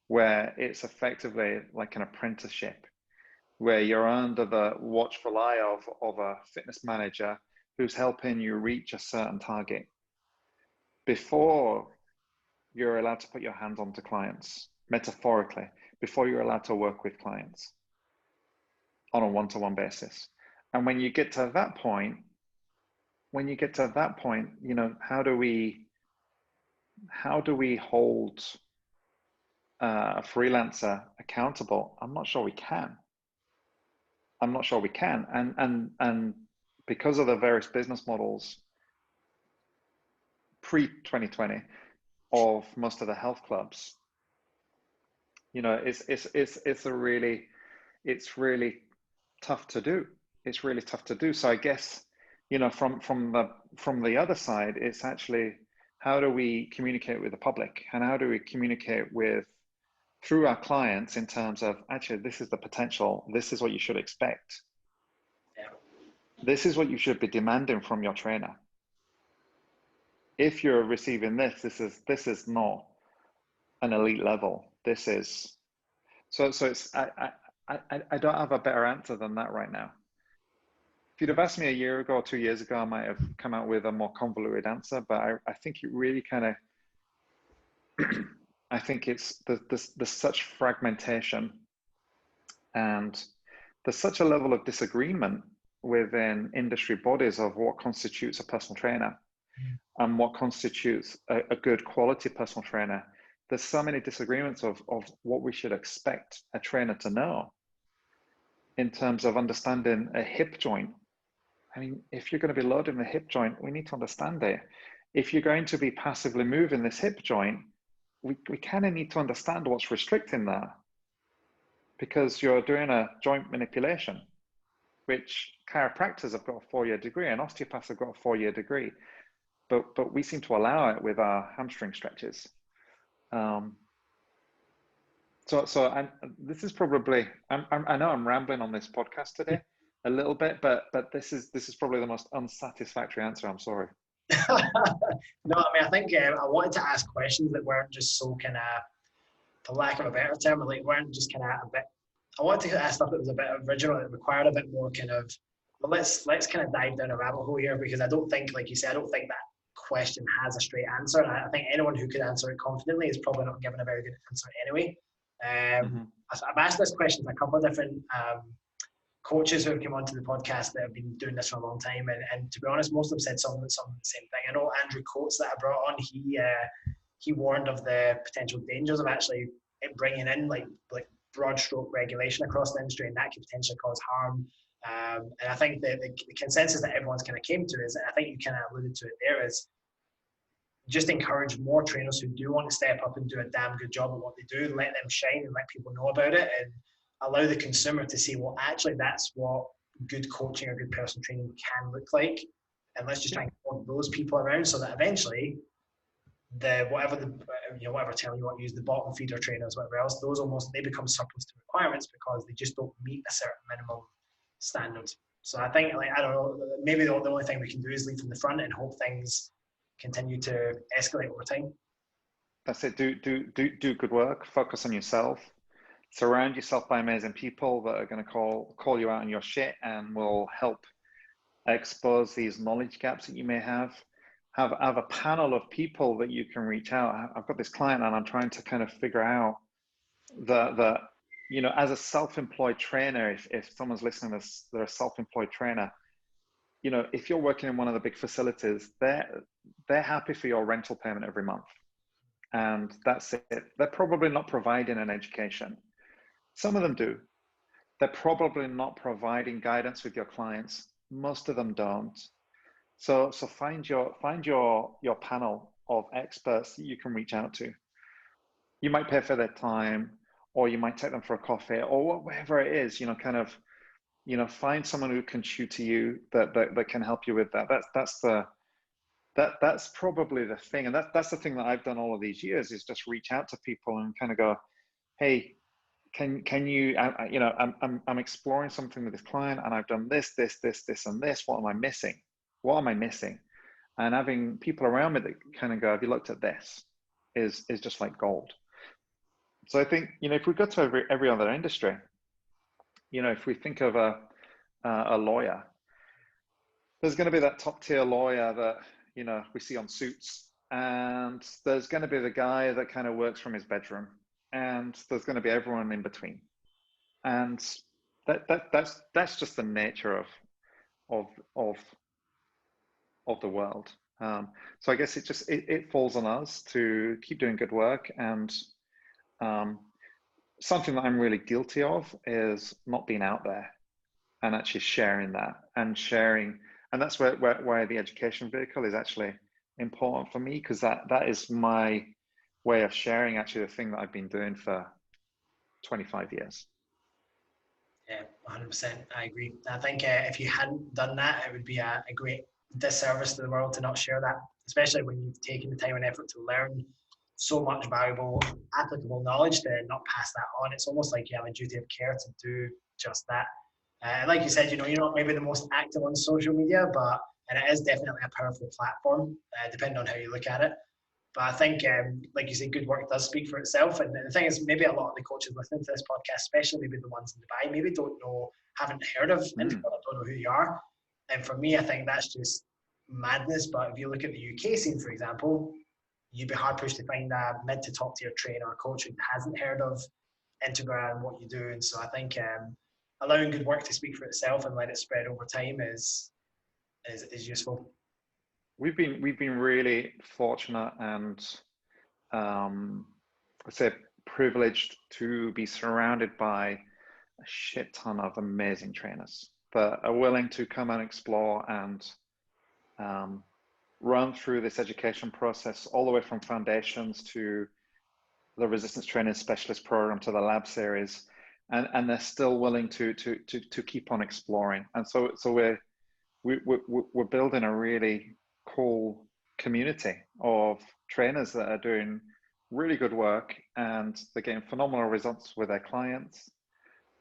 [SPEAKER 2] where it's effectively like an apprenticeship, where you're under the watchful eye of a fitness manager who's helping you reach a certain target before you're allowed to put your hands onto clients, metaphorically, before you're allowed to work with clients on a one-to-one basis. And when you get to that point, you know, how do we hold a freelancer accountable? I'm not sure we can. And because of the various business models pre-2020 of most of the health clubs, you know, it's really tough to do. It's really tough to do. So I guess, you know, from the other side, it's actually, how do we communicate with the public, and how do we communicate through our clients in terms of, actually, this is the potential, this is what you should expect.
[SPEAKER 1] Yeah.
[SPEAKER 2] This is what you should be demanding from your trainer. If you're receiving this is not an elite level. This is, so it's, I don't have a better answer than that right now. If you'd have asked me a year ago or 2 years ago, I might have come out with a more convoluted answer, but I think it really kind of, I think it's, there's such fragmentation, and there's such a level of disagreement within industry bodies of what constitutes a personal trainer and what constitutes a good quality personal trainer. There's so many disagreements of what we should expect a trainer to know in terms of understanding a hip joint. I mean, if you're going to be loading the hip joint, we need to understand it. If you're going to be passively moving this hip joint, we kind of need to understand what's restricting that, because you're doing a joint manipulation, which chiropractors have got a 4-year degree and osteopaths have got a 4-year degree, but we seem to allow it with our hamstring stretches. So this is probably, I know I'm rambling on this podcast today a little bit, but this is probably the most unsatisfactory answer. I'm sorry.
[SPEAKER 1] No, I mean, I think I wanted to ask questions that weren't just so kind of, for lack of a better term, like weren't just kind of a bit. I wanted to ask stuff that was a bit original, that required a bit more kind of. But let's kind of dive down a rabbit hole here, because I don't think, like you said, I don't think that question has a straight answer. And I think anyone who could answer it confidently is probably not given a very good answer anyway. I've asked this question to a couple of different coaches who have come onto the podcast that have been doing this for a long time, and to be honest, most of them said some of the same thing. I know Andrew Coates that I brought on, he warned of the potential dangers of actually bringing in like broad stroke regulation across the industry, and that could potentially cause harm. And I think the consensus that everyone's kind of came to is, and I think you kind of alluded to it there, is just encourage more trainers who do want to step up and do a damn good job at what they do, let them shine and let people know about it, and allow the consumer to see, well, actually, that's what good coaching or good personal training can look like. And let's just try and point those people around, so that eventually whatever term you want to use, the bottom feeder trainers, whatever else, those almost, they become surplus to requirements because they just don't meet a certain minimum standard. So I think, like, I don't know, maybe the only thing we can do is lead from the front and hope things continue to escalate over time.
[SPEAKER 2] That's it. Do good work. Focus on yourself. Surround yourself by amazing people that are going to call you out on your shit and will help expose these knowledge gaps that you may have. Have a panel of people that you can reach out. I've got this client and I'm trying to kind of figure out the you know, as a self-employed trainer, if someone's listening to this, they're a self-employed trainer, you know, if you're working in one of the big facilities, they're happy for your rental payment every month. And that's it. They're probably not providing an education. Some of them do. They're probably not providing guidance with your clients. Most of them don't. So find your panel of experts that you can reach out to. You might pay for their time, or you might take them for a coffee, or whatever it is, you know, kind of, you know, find someone who can tutor you that can help you with that. That's probably the thing. And that's the thing that I've done all of these years, is just reach out to people and kind of go, hey, can you, you know, I'm exploring something with this client, and I've done this, and this. What am I missing? What am I missing? And having people around me that kind of go, have you looked at this? Is just like gold. So I think, you know, if we go to every other industry, you know, if we think of a lawyer, there's going to be that top tier lawyer that, you know, we see on Suits, and there's going to be the guy that kind of works from his bedroom, and there's going to be everyone in between. And that's just the nature of the world. So I guess it falls on us to keep doing good work. And something that I'm really guilty of is not being out there and actually sharing that, and that's where the education vehicle is actually important for me, because that is my way of sharing actually the thing that I've been doing for 25 years.
[SPEAKER 1] Yeah, 100%. I agree. I think if you hadn't done that, it would be a great disservice to the world to not share that, especially when you've taken the time and effort to learn so much valuable, applicable knowledge, to not pass that on. It's almost like you have a duty of care to do just that. Like you said, you know, you're not maybe the most active on social media, and it is definitely a powerful platform, depending on how you look at it. But I think, like you say, good work does speak for itself. And the thing is, maybe a lot of the coaches listening to this podcast, especially maybe the ones in Dubai, maybe haven't heard of Integra, don't know who you are. And for me, I think that's just madness. But if you look at the UK scene, for example, you'd be hard pushed to find a mid to top tier trainer or coach who hasn't heard of Integra and what you do. And so I think allowing good work to speak for itself and let it spread over time is useful.
[SPEAKER 2] We've been really fortunate and I'd say privileged to be surrounded by a shit ton of amazing trainers that are willing to come and explore and run through this education process, all the way from foundations to the resistance training specialist program to the lab series, and they're still willing to keep on exploring. And so we're building a really cool community of trainers that are doing really good work, and they're getting phenomenal results with their clients,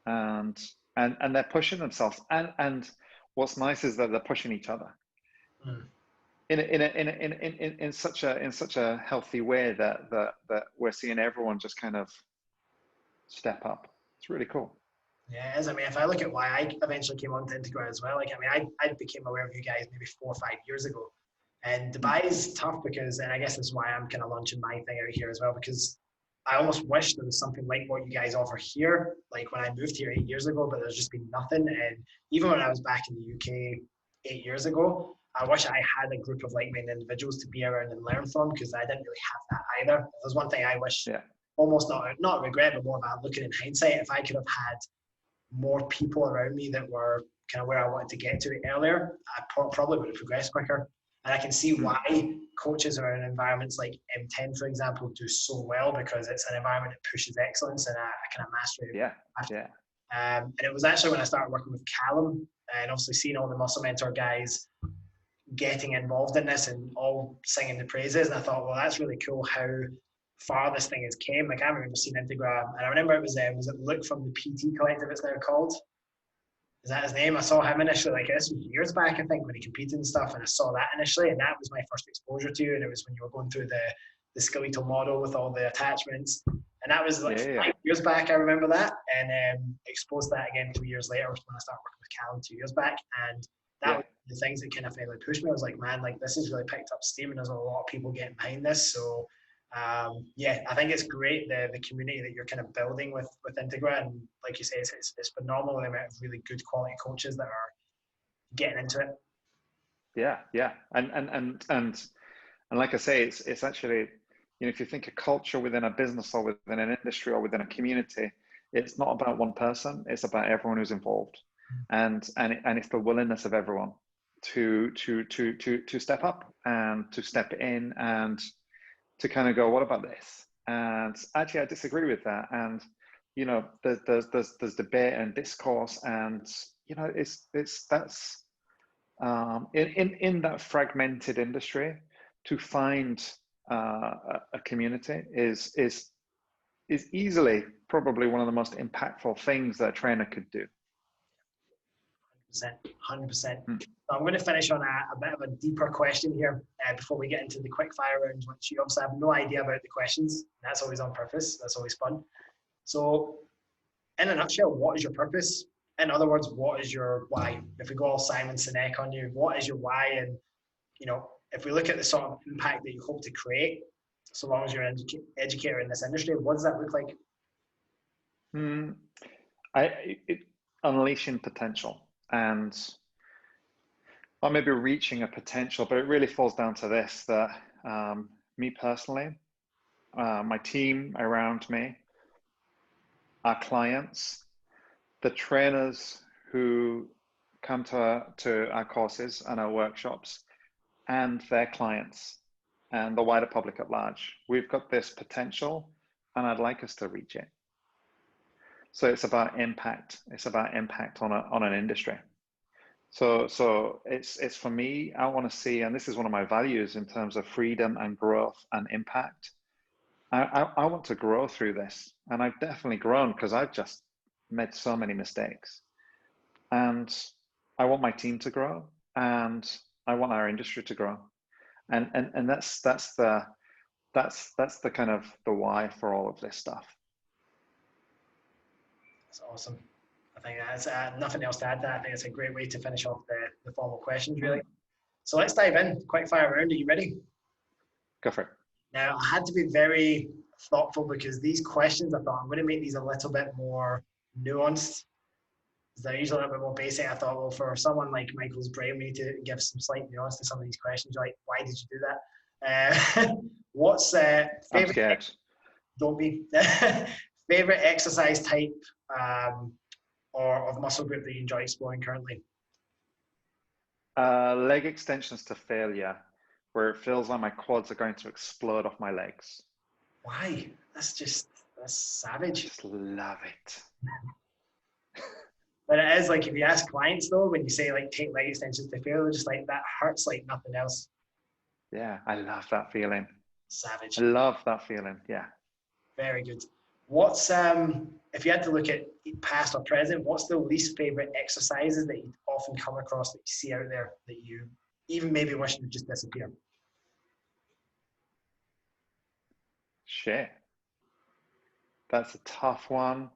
[SPEAKER 2] and they're pushing themselves. And what's nice is that they're pushing each other in such a healthy way that we're seeing everyone just kind of step up. It's really cool.
[SPEAKER 1] Yeah, it is. I mean, if I look at why I eventually came on to Integra as well, like, I mean, I became aware of you guys maybe 4 or 5 years ago. And Dubai is tough because, and I guess that's why I'm kind of launching my thing out here as well, because I almost wish there was something like what you guys offer here, like when I moved here 8 years ago, but there's just been nothing. And even when I was back in the UK 8 years ago, I wish I had a group of like-minded individuals to be around and learn from, because I didn't really have that either. There's one thing I wish, almost not regret, but more about looking in hindsight, if I could have had more people around me that were kind of where I wanted to get to earlier, I probably would have progressed quicker. And I can see why coaches are in environments like M10, for example, do so well, because it's an environment that pushes excellence and a kind of mastery. And it was actually when I started working with Callum, and obviously seeing all the Muscle Mentor guys getting involved in this and all singing the praises. And I thought, well, that's really cool how far this thing has came. Like, I remember seeing Integra, and I remember it was Luke from the PT Collective, it's now called. Is that his name? I saw him initially, like, this was years back, I think, when he competed and stuff, and I saw that initially, and that was my first exposure to you. And it was when you were going through the skeletal model with all the attachments, and that was like 5 years back. I remember that, and exposed that again 2 years later when I started working with Callum 2 years back, and that was the things that kind of finally pushed me. I was like, man, like, this has really picked up steam, and there's a lot of people getting behind this. So I think it's great, the community that you're kind of building with Integra, and like you say, it's phenomenal the amount of really good quality coaches that are getting into it.
[SPEAKER 2] Yeah. And like I say, it's actually, if you think a culture within a business or within an industry or within a community, it's not about one person, it's about everyone who's involved. And it's the willingness of everyone to step up and to step in and to kind of go, what about this? And actually I disagree with that. And there's debate and discourse, and that's in that fragmented industry, to find a community is easily probably one of the most impactful things that a trainer could do.
[SPEAKER 1] 100%. So I'm going to finish on a bit of a deeper question here before we get into the quick fire rounds, which you obviously have no idea about the questions. That's always on purpose. That's always fun. So in a nutshell, what is your purpose? In other words, what is your why? If we go all Simon Sinek on you, what is your why? And, if we look at the sort of impact that you hope to create, so long as you're an educator in this industry, what does that look like?
[SPEAKER 2] Unleashing potential, and or maybe reaching a potential, but it really falls down to this, that me personally, my team around me, our clients, the trainers who come to our courses and our workshops, and their clients and the wider public at large. We've got this potential and I'd like us to reach it. So it's about impact. It's about impact on an industry. So it's for me, I want to see, and this is one of my values in terms of freedom and growth and impact. I want to grow through this, and I've definitely grown because I've just made so many mistakes. And I want my team to grow, and I want our industry to grow. And that's the kind of the why for all of this stuff.
[SPEAKER 1] That's awesome. I think that's nothing else to add to that. I think it's a great way to finish off the formal questions, really. So let's dive in. Quick fire round. Are you ready?
[SPEAKER 2] Go for it.
[SPEAKER 1] Now, I had to be very thoughtful because these questions, I thought I'm going to make these a little bit more nuanced. They're usually a little bit more basic. I thought, well, for someone like Michael's brain, we need to give some slight nuance to some of these questions. Like, why did you do that? What's favorite?
[SPEAKER 2] I'm scared.
[SPEAKER 1] Don't be. Favorite exercise type or of muscle group that you enjoy exploring currently?
[SPEAKER 2] Leg extensions to failure, where it feels like my quads are going to explode off my legs.
[SPEAKER 1] Why? That's savage.
[SPEAKER 2] I just love it.
[SPEAKER 1] But it is like, if you ask clients though, when you say like take leg extensions to failure, just like that hurts like nothing else.
[SPEAKER 2] Yeah, I love that feeling.
[SPEAKER 1] Savage.
[SPEAKER 2] I love that feeling. Yeah.
[SPEAKER 1] Very good. What's if you had to look at past or present, what's the least favorite exercises that you often come across that you see out there that you even maybe wish would just disappear?
[SPEAKER 2] Shit. That's a tough one.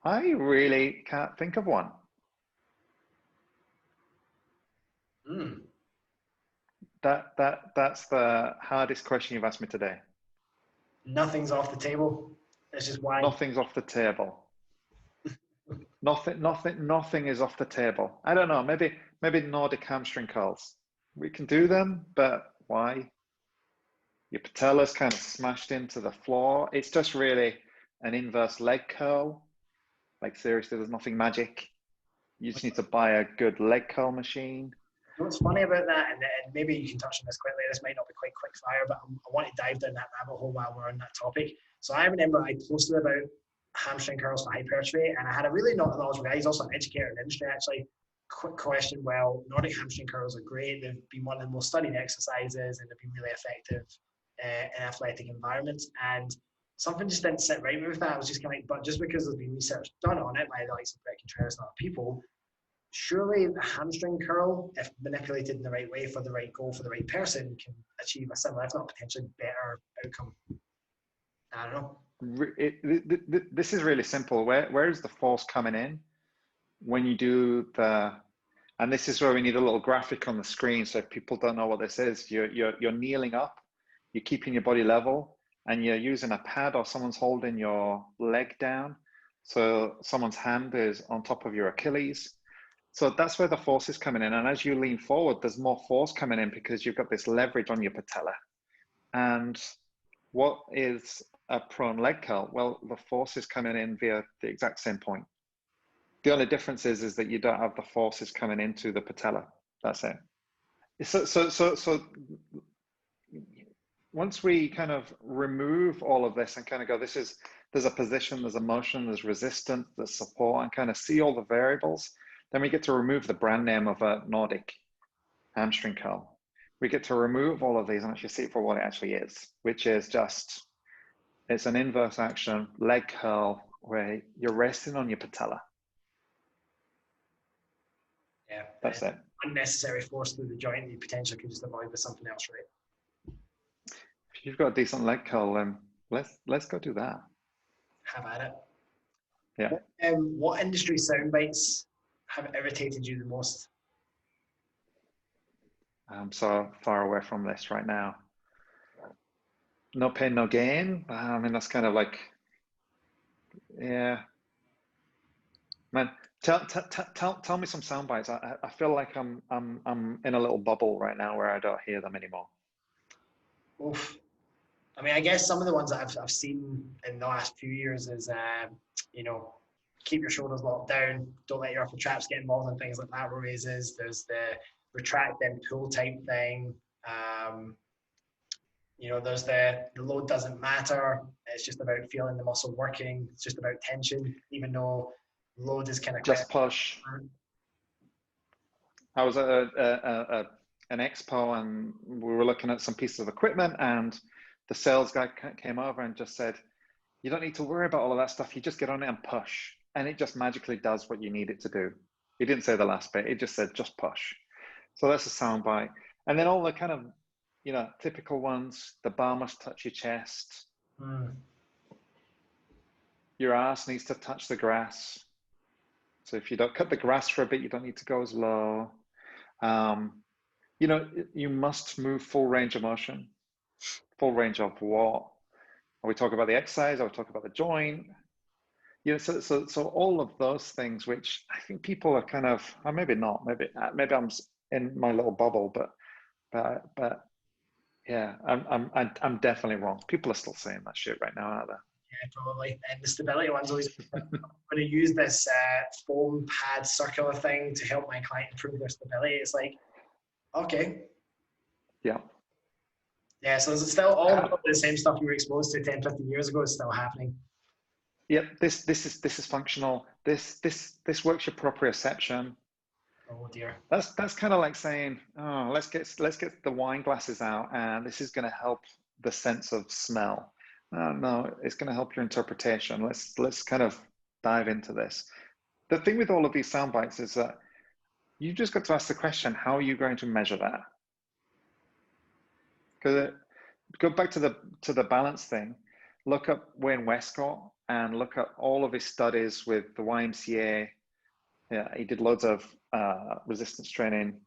[SPEAKER 2] I really can't think of one. That's the hardest question you've asked me today.
[SPEAKER 1] Nothing's off the table. It's just why.
[SPEAKER 2] Nothing's off the table. Nothing is off the table. I don't know. Maybe Nordic hamstring curls. We can do them, but why? Your patella's kind of smashed into the floor. It's just really an inverse leg curl. Like seriously, there's nothing magic. You just need to buy a good leg curl machine.
[SPEAKER 1] You know what's funny about that, and maybe you can touch on this quickly, this might not be quite quick fire, but I want to dive down that rabbit hole while we're on that topic. So I remember I posted about hamstring curls for hypertrophy, and I had a really knowledgeable guy, he's also an educator in the industry actually. Quick question, well, Nordic hamstring curls are great, they've been one of the most studied exercises and they've been really effective in athletic environments, and something just didn't sit right with that. I was just kind of like, but just because there's been research done on it by the likes of Rick and Travis and other people, surely the hamstring curl, if manipulated in the right way for the right goal for the right person, can achieve a similar, if not potentially better outcome. I don't know.
[SPEAKER 2] This is really simple. Where is the force coming in when you do and this is where we need a little graphic on the screen so if people don't know what this is. You're kneeling up, you're keeping your body level, and you're using a pad or someone's holding your leg down. So someone's hand is on top of your Achilles. So that's where the force is coming in. And as you lean forward, there's more force coming in because you've got this leverage on your patella. And what is a prone leg curl? Well, the force is coming in via the exact same point. The only difference is that you don't have the forces coming into the patella. That's it. So once we kind of remove all of this and kind of go, there's a position, there's a motion, there's resistance, there's support, and kind of see all the variables, then we get to remove the brand name of a Nordic hamstring curl. We get to remove all of these and actually see it for what it actually is, which is just, it's an inverse action leg curl where you're resting on your patella.
[SPEAKER 1] Yeah,
[SPEAKER 2] that's it.
[SPEAKER 1] Unnecessary force through the joint you potentially could just avoid with something else, right?
[SPEAKER 2] If you've got a decent leg curl, then let's go do that.
[SPEAKER 1] Have at it.
[SPEAKER 2] Yeah.
[SPEAKER 1] What industry sound bites have irritated you the most?
[SPEAKER 2] I'm so far away from this right now. No pain, no gain. I mean, that's kind of like, yeah. Man, tell me some sound bites. I feel like I'm in a little bubble right now where I don't hear them anymore.
[SPEAKER 1] Oof. I mean, I guess some of the ones that I've seen in the last few years is, you know, keep your shoulders locked down, don't let your upper traps get involved in things like lateral raises. There's the retract then pull type thing. You know, there's the load doesn't matter. It's just about feeling the muscle working. It's just about tension, even though load is kind of
[SPEAKER 2] just push. I was at an expo and we were looking at some pieces of equipment, and the sales guy came over and just said, you don't need to worry about all of that stuff. You just get on it and push, and it just magically does what you need it to do. He didn't say the last bit. It just said, just push. So that's a sound bite. And then all the kind of, you know, typical ones, the bar must touch your chest. Your ass needs to touch the grass. So if you don't cut the grass for a bit, you don't need to go as low. You know, you must move full range of motion. Full range of what? Are we talking about the exercise? Are we talking about the joint? You know, so all of those things, which I think people are kind of, or maybe not, maybe I'm in my little bubble, but yeah, I'm definitely wrong. People are still saying that shit right now, aren't they?
[SPEAKER 1] Yeah, probably. And the stability one's always, I'm going to use this foam pad circular thing to help my client improve their stability. It's like, okay.
[SPEAKER 2] Yeah.
[SPEAKER 1] Yeah, so it's still all the same stuff you were exposed to 10, 15 years ago is still happening.
[SPEAKER 2] Yep, this is functional. This works your proprioception.
[SPEAKER 1] Oh dear.
[SPEAKER 2] That's kind of like saying, oh, let's get the wine glasses out, and this is going to help the sense of smell. No, it's going to help your interpretation. Let's kind of dive into this. The thing with all of these sound bites is that you just got to ask the question: how are you going to measure that? Because go back to the balance thing. Look up Wayne Westcott and look at all of his studies with the YMCA. Yeah, he did loads of resistance training,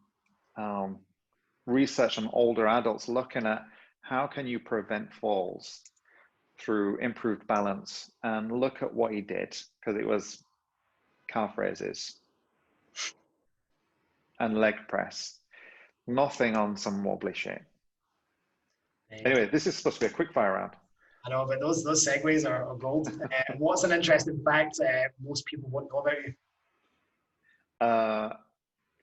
[SPEAKER 2] research on older adults, looking at how can you prevent falls through improved balance, and look at what he did, because it was calf raises and leg press, nothing on some wobbly shit. Anyway, this is supposed to be a quick fire round.
[SPEAKER 1] I know, but those segues are gold. What's an interesting fact most people won't know about you?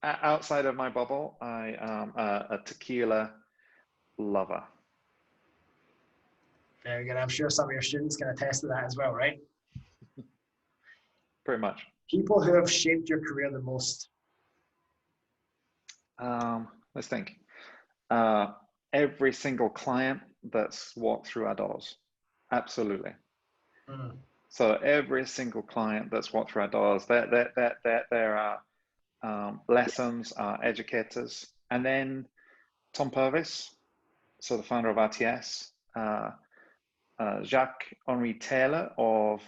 [SPEAKER 2] Outside of my bubble, I am a tequila lover.
[SPEAKER 1] Very good. I'm sure some of your students can attest to that as well, right?
[SPEAKER 2] Pretty much.
[SPEAKER 1] People who have shaped your career the most.
[SPEAKER 2] Let's think. Every single client that's walked through our doors. Absolutely. So every single client that's walked through our doors, there are lessons, educators. And then Tom Purvis, so the founder of RTS, Jacques-Henri Taylor of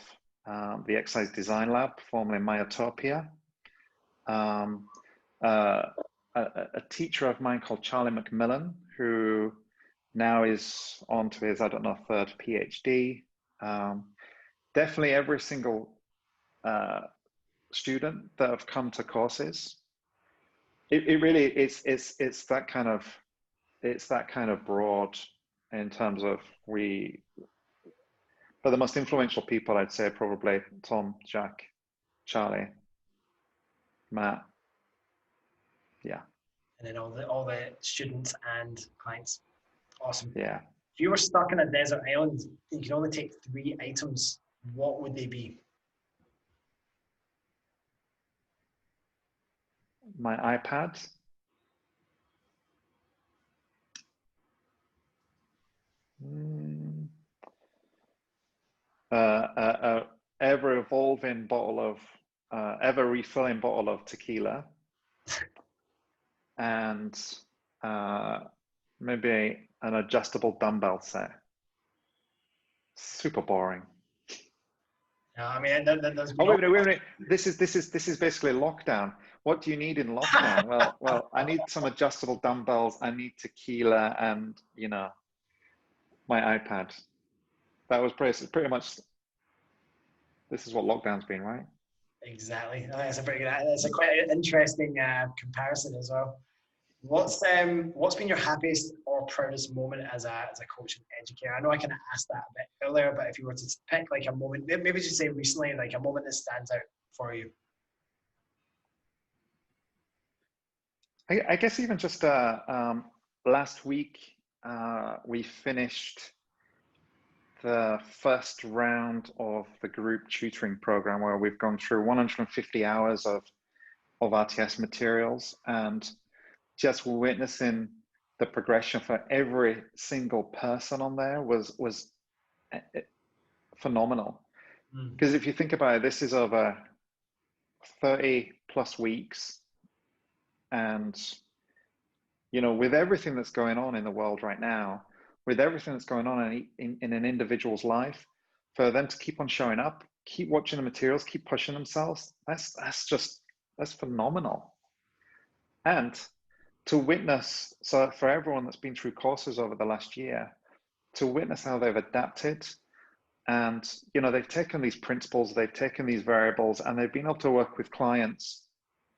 [SPEAKER 2] the Exercise Design Lab, formerly Myotopia, a teacher of mine called Charlie McMillan, who now is on to his, I don't know, third PhD. Definitely every single student that have come to courses It really it's that kind of broad in terms of but the most influential people I'd say are probably Tom, Jack, Charlie, Matt. Yeah.
[SPEAKER 1] And then all the students and clients. Awesome.
[SPEAKER 2] Yeah.
[SPEAKER 1] If you were stuck in a desert island, you can only take 3 items. What would they be?
[SPEAKER 2] My iPad. Ever evolving bottle of, ever refilling bottle of tequila, and maybe an adjustable dumbbell set. Super boring.
[SPEAKER 1] I mean, there's
[SPEAKER 2] wait a minute. This is basically lockdown. What do you need in lockdown? well, I need some adjustable dumbbells. I need tequila, and my iPad. That was pretty much. This is what lockdown's been, right?
[SPEAKER 1] Exactly. That's a quite interesting comparison as well. What's been your happiest or proudest moment as a coach and educator? I know I kind of asked that a bit earlier, but if you were to pick like a moment, maybe just say recently, like a moment that stands out for you.
[SPEAKER 2] I guess even just last week we finished the first round of the group tutoring program, where we've gone through 150 hours of RTS materials, and just witnessing the progression for every single person on there was phenomenal. Because if you think about it, this is over 30 plus weeks, and with everything that's going on in the world right now, with everything that's going on in an individual's life, for them to keep on showing up, keep watching the materials, keep pushing themselves, that's phenomenal. And to witness, so for everyone that's been through courses over the last year, to witness how they've adapted, and they've taken these principles, they've taken these variables, and they've been able to work with clients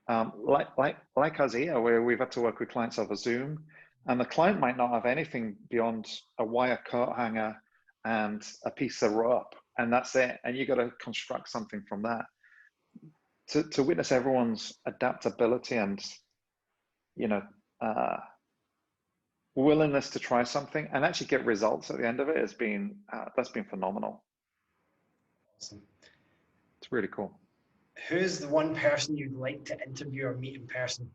[SPEAKER 2] like us here, where we've had to work with clients over Zoom, and the client might not have anything beyond a wire coat hanger and a piece of rope, and that's it, and you got to construct something from that. To witness everyone's adaptability and willingness to try something and actually get results at the end of it has been that's been phenomenal.
[SPEAKER 1] Awesome.
[SPEAKER 2] It's really cool.
[SPEAKER 1] Who's the one person you'd like to interview or meet in person?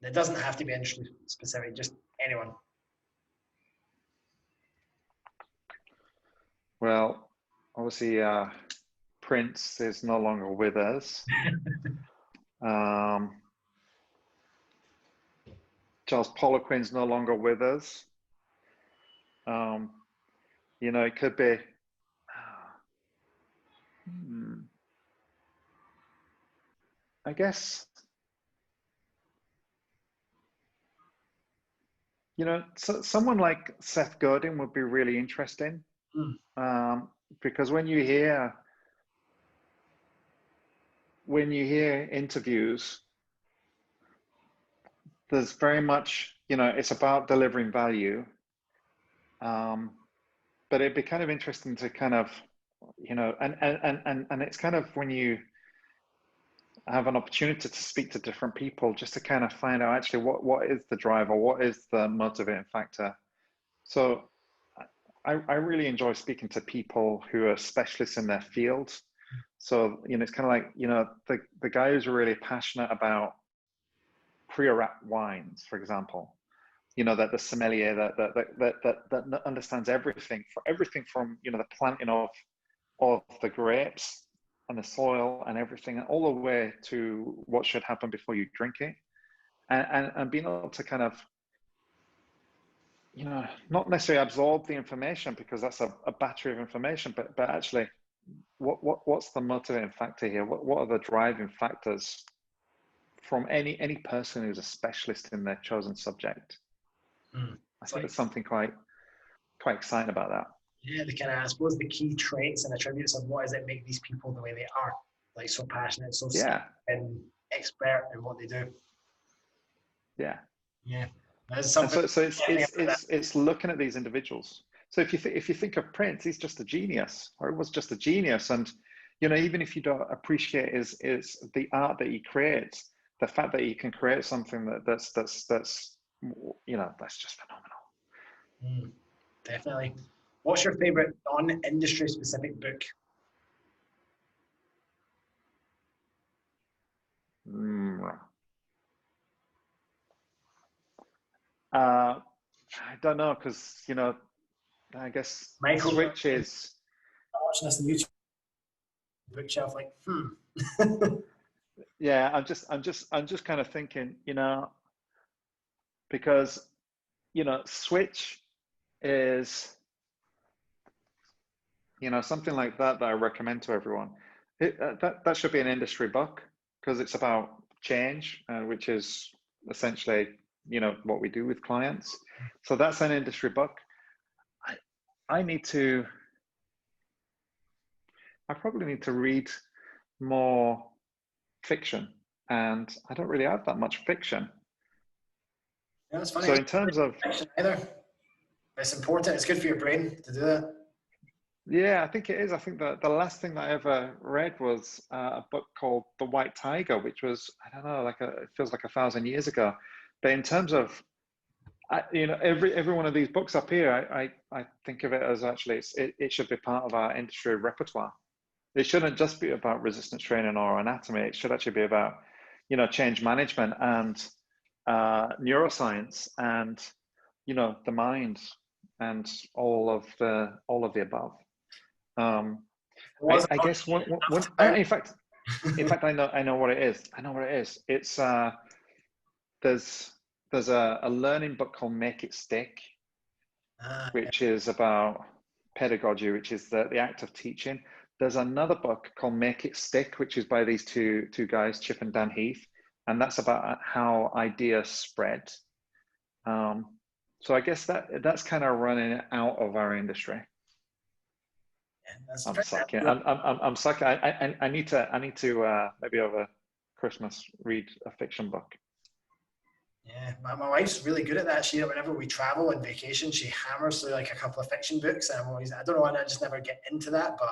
[SPEAKER 1] It doesn't have to be industry specific, just anyone.
[SPEAKER 2] Well, obviously Prince is no longer with us. Charles Poliquin's no longer with us. It could be I guess someone like Seth Godin would be really interesting. Because when you hear interviews, there's very much it's about delivering value, but it'd be kind of interesting to kind of and it's kind of when you have an opportunity to speak to different people, just to kind of find out actually what is the driver, what is the motivating factor. So I really enjoy speaking to people who are specialists in their field. So it's kind of like the guy who's really passionate about pre-wrapped wines, for example, that the sommelier that understands everything from the planting of the grapes and the soil and everything, all the way to what should happen before you drink it, and being able to kind of not necessarily absorb the information, because that's a battery of information, but actually what's the motivating factor here? What are the driving factors from any person who's a specialist in their chosen subject? I think there's something quite exciting about that.
[SPEAKER 1] Yeah, I suppose the key traits and attributes of what does it make these people the way they are, like so passionate, so and expert in what they do.
[SPEAKER 2] Yeah.
[SPEAKER 1] Yeah. That's
[SPEAKER 2] And
[SPEAKER 1] something.
[SPEAKER 2] so it's looking at these individuals. So if you think of Prince, he's just a genius, or it was just a genius. And even if you don't appreciate is the art that he creates, the fact that he can create something that's that's just phenomenal.
[SPEAKER 1] Definitely. What's your favorite non-industry specific book?
[SPEAKER 2] I don't know, because I guess
[SPEAKER 1] Michael,
[SPEAKER 2] Switch is.
[SPEAKER 1] I'm watching this on YouTube bookshelf, like,
[SPEAKER 2] Yeah, I'm just kind of thinking, because Switch is something like that I recommend to everyone. That should be an industry book, because it's about change, which is essentially what we do with clients. So that's an industry book. I probably need to read more fiction, and I don't really have that much fiction.
[SPEAKER 1] Yeah, it's funny.
[SPEAKER 2] So in terms of
[SPEAKER 1] Either. It's important. It's good for your brain to do that.
[SPEAKER 2] Yeah, I think it is. I think that the last thing that I ever read was a book called The White Tiger, which was, I don't know, it feels like 1,000 years ago. But in terms of, every one of these books up here, I think of it as actually it should be part of our industry repertoire. It shouldn't just be about resistance training or anatomy. It should actually be about, change management and neuroscience and, the mind and all of the above. I guess one in fact I know what it is. It's there's a learning book called Make It Stick, which is about pedagogy, which is the act of teaching. There's another book called Make It Stick, which is by these two guys, Chip and Dan Heath, and that's about how ideas spread. So I guess that's kind of running out of our industry. I'm sucking. I'm sucking. I need to maybe over Christmas read a fiction book.
[SPEAKER 1] Yeah, my wife's really good at that. Whenever we travel on vacation, she hammers through like a couple of fiction books, and I don't know why I just never get into that, but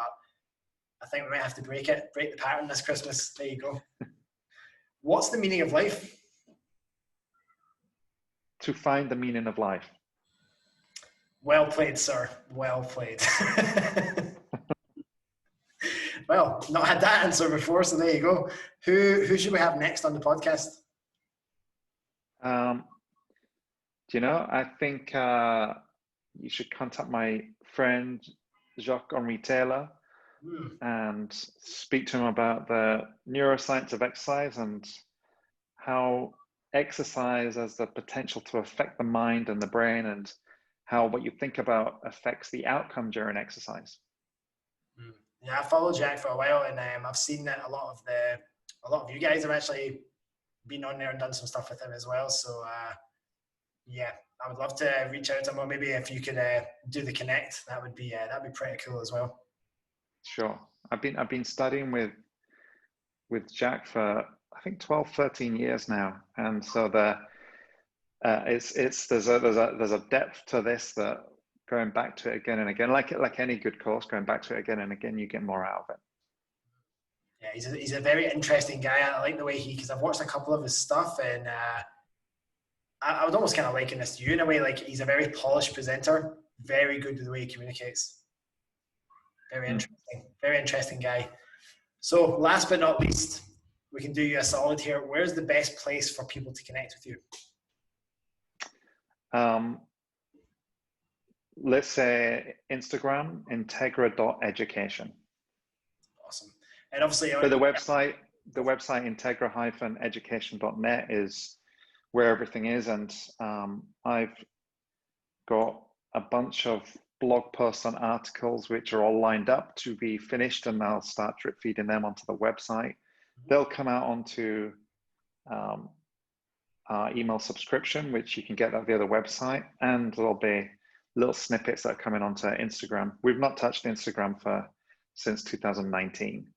[SPEAKER 1] I think we might have to break the pattern this Christmas. There you go. What's the meaning of life?
[SPEAKER 2] To find the meaning of life.
[SPEAKER 1] Well played, sir. Well played. Well, not had that answer before, so there you go. Who should we have next on the podcast?
[SPEAKER 2] I think you should contact my friend Jacques-Henri Taylor and speak to him about the neuroscience of exercise and how exercise has the potential to affect the mind and the brain, and how what you think about affects the outcome during exercise.
[SPEAKER 1] Yeah, I followed Jack for a while, and I've seen that a lot of you guys have actually been on there and done some stuff with him as well. So yeah, I would love to reach out to him, or maybe if you could do the connect, that'd be pretty cool as well.
[SPEAKER 2] Sure. I've been studying with Jack for I think 12, 13 years now, and so there's a depth to this that going back to it again and again, like any good course, going back to it again and again, you get more out of it.
[SPEAKER 1] Yeah, he's a very interesting guy. I like the way because I've watched a couple of his stuff, and I would almost kind of liken this to you in a way. Like, he's a very polished presenter, very good with the way he communicates. Very interesting guy. So last but not least, we can do you a solid here. Where's the best place for people to connect with you?
[SPEAKER 2] Let's say Instagram, integra.education.
[SPEAKER 1] Awesome. And obviously,
[SPEAKER 2] but the website integra-education.net is where everything is. And I've got a bunch of blog posts and articles which are all lined up to be finished, and I'll start drip feeding them onto the website. They'll come out onto our email subscription, which you can get that via the website, and there'll be little snippets that are coming onto Instagram. We've not touched Instagram since 2019,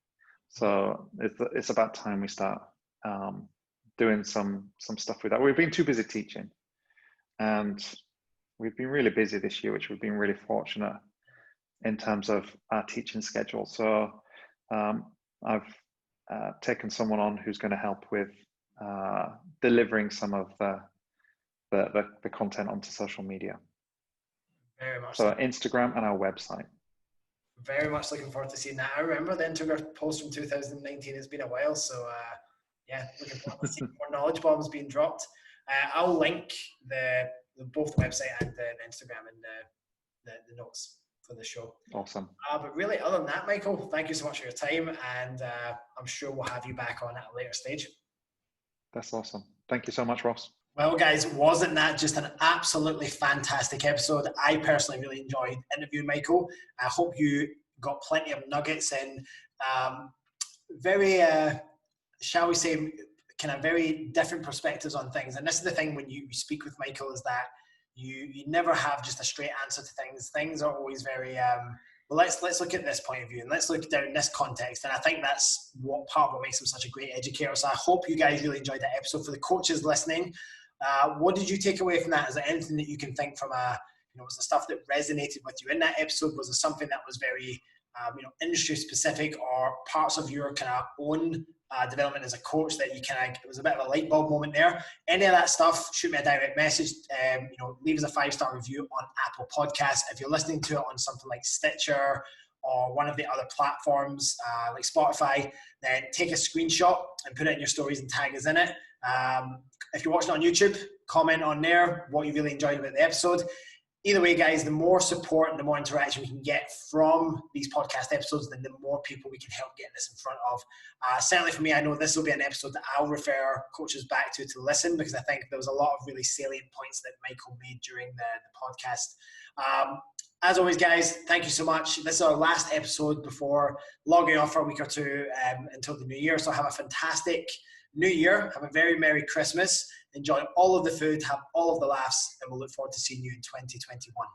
[SPEAKER 2] so it's about time we start doing some stuff with that. We've been too busy teaching, and we've been really busy this year, which we've been really fortunate in terms of our teaching schedule. So I've taken someone on who's going to help with delivering some of the content onto social media.
[SPEAKER 1] Very much
[SPEAKER 2] so. Instagram and our website.
[SPEAKER 1] Very much looking forward to seeing that. I remember the Integra post from 2019. It's been a while, so yeah, looking forward to seeing more knowledge bombs being dropped. I'll link both the website and the Instagram in the notes for the show.
[SPEAKER 2] Awesome.
[SPEAKER 1] But really, other than that, Michael, thank you so much for your time, and I'm sure we'll have you back on at a later stage.
[SPEAKER 2] That's awesome. Thank you so much, Ross.
[SPEAKER 1] Well, guys, wasn't that just an absolutely fantastic episode? I personally really enjoyed interviewing Michael. I hope you got plenty of nuggets and very, shall we say, kind of very different perspectives on things. And this is the thing when you speak with Michael, is that you never have just a straight answer to things. Things are always very, well, let's look at this point of view and let's look down this context. And I think that's what makes him such a great educator. So I hope you guys really enjoyed that episode. For the coaches listening, what did you take away from that? Is there anything that you can think from was the stuff that resonated with you in that episode? Was there something that was very, industry specific, or parts of your kind of own development as a coach that you it was a bit of a light bulb moment there? Any of that stuff, shoot me a direct message. Leave us a 5-star review on Apple Podcasts. If you're listening to it on something like Stitcher or one of the other platforms like Spotify, then take a screenshot and put it in your stories and tag us in it. If you're watching on YouTube, comment on there what you really enjoyed about the episode. Either way, guys, the more support and the more interaction we can get from these podcast episodes, then the more people we can help get this in front of. Certainly for me, I know this will be an episode that I'll refer coaches back to listen, because I think there was a lot of really salient points that Michael made during the podcast. As always, guys, thank you so much. This is our last episode before logging off for a week or two until the new year. So have a fantastic new year. Have a very Merry Christmas. Enjoy all of the food, have all of the laughs, and we'll look forward to seeing you in 2021.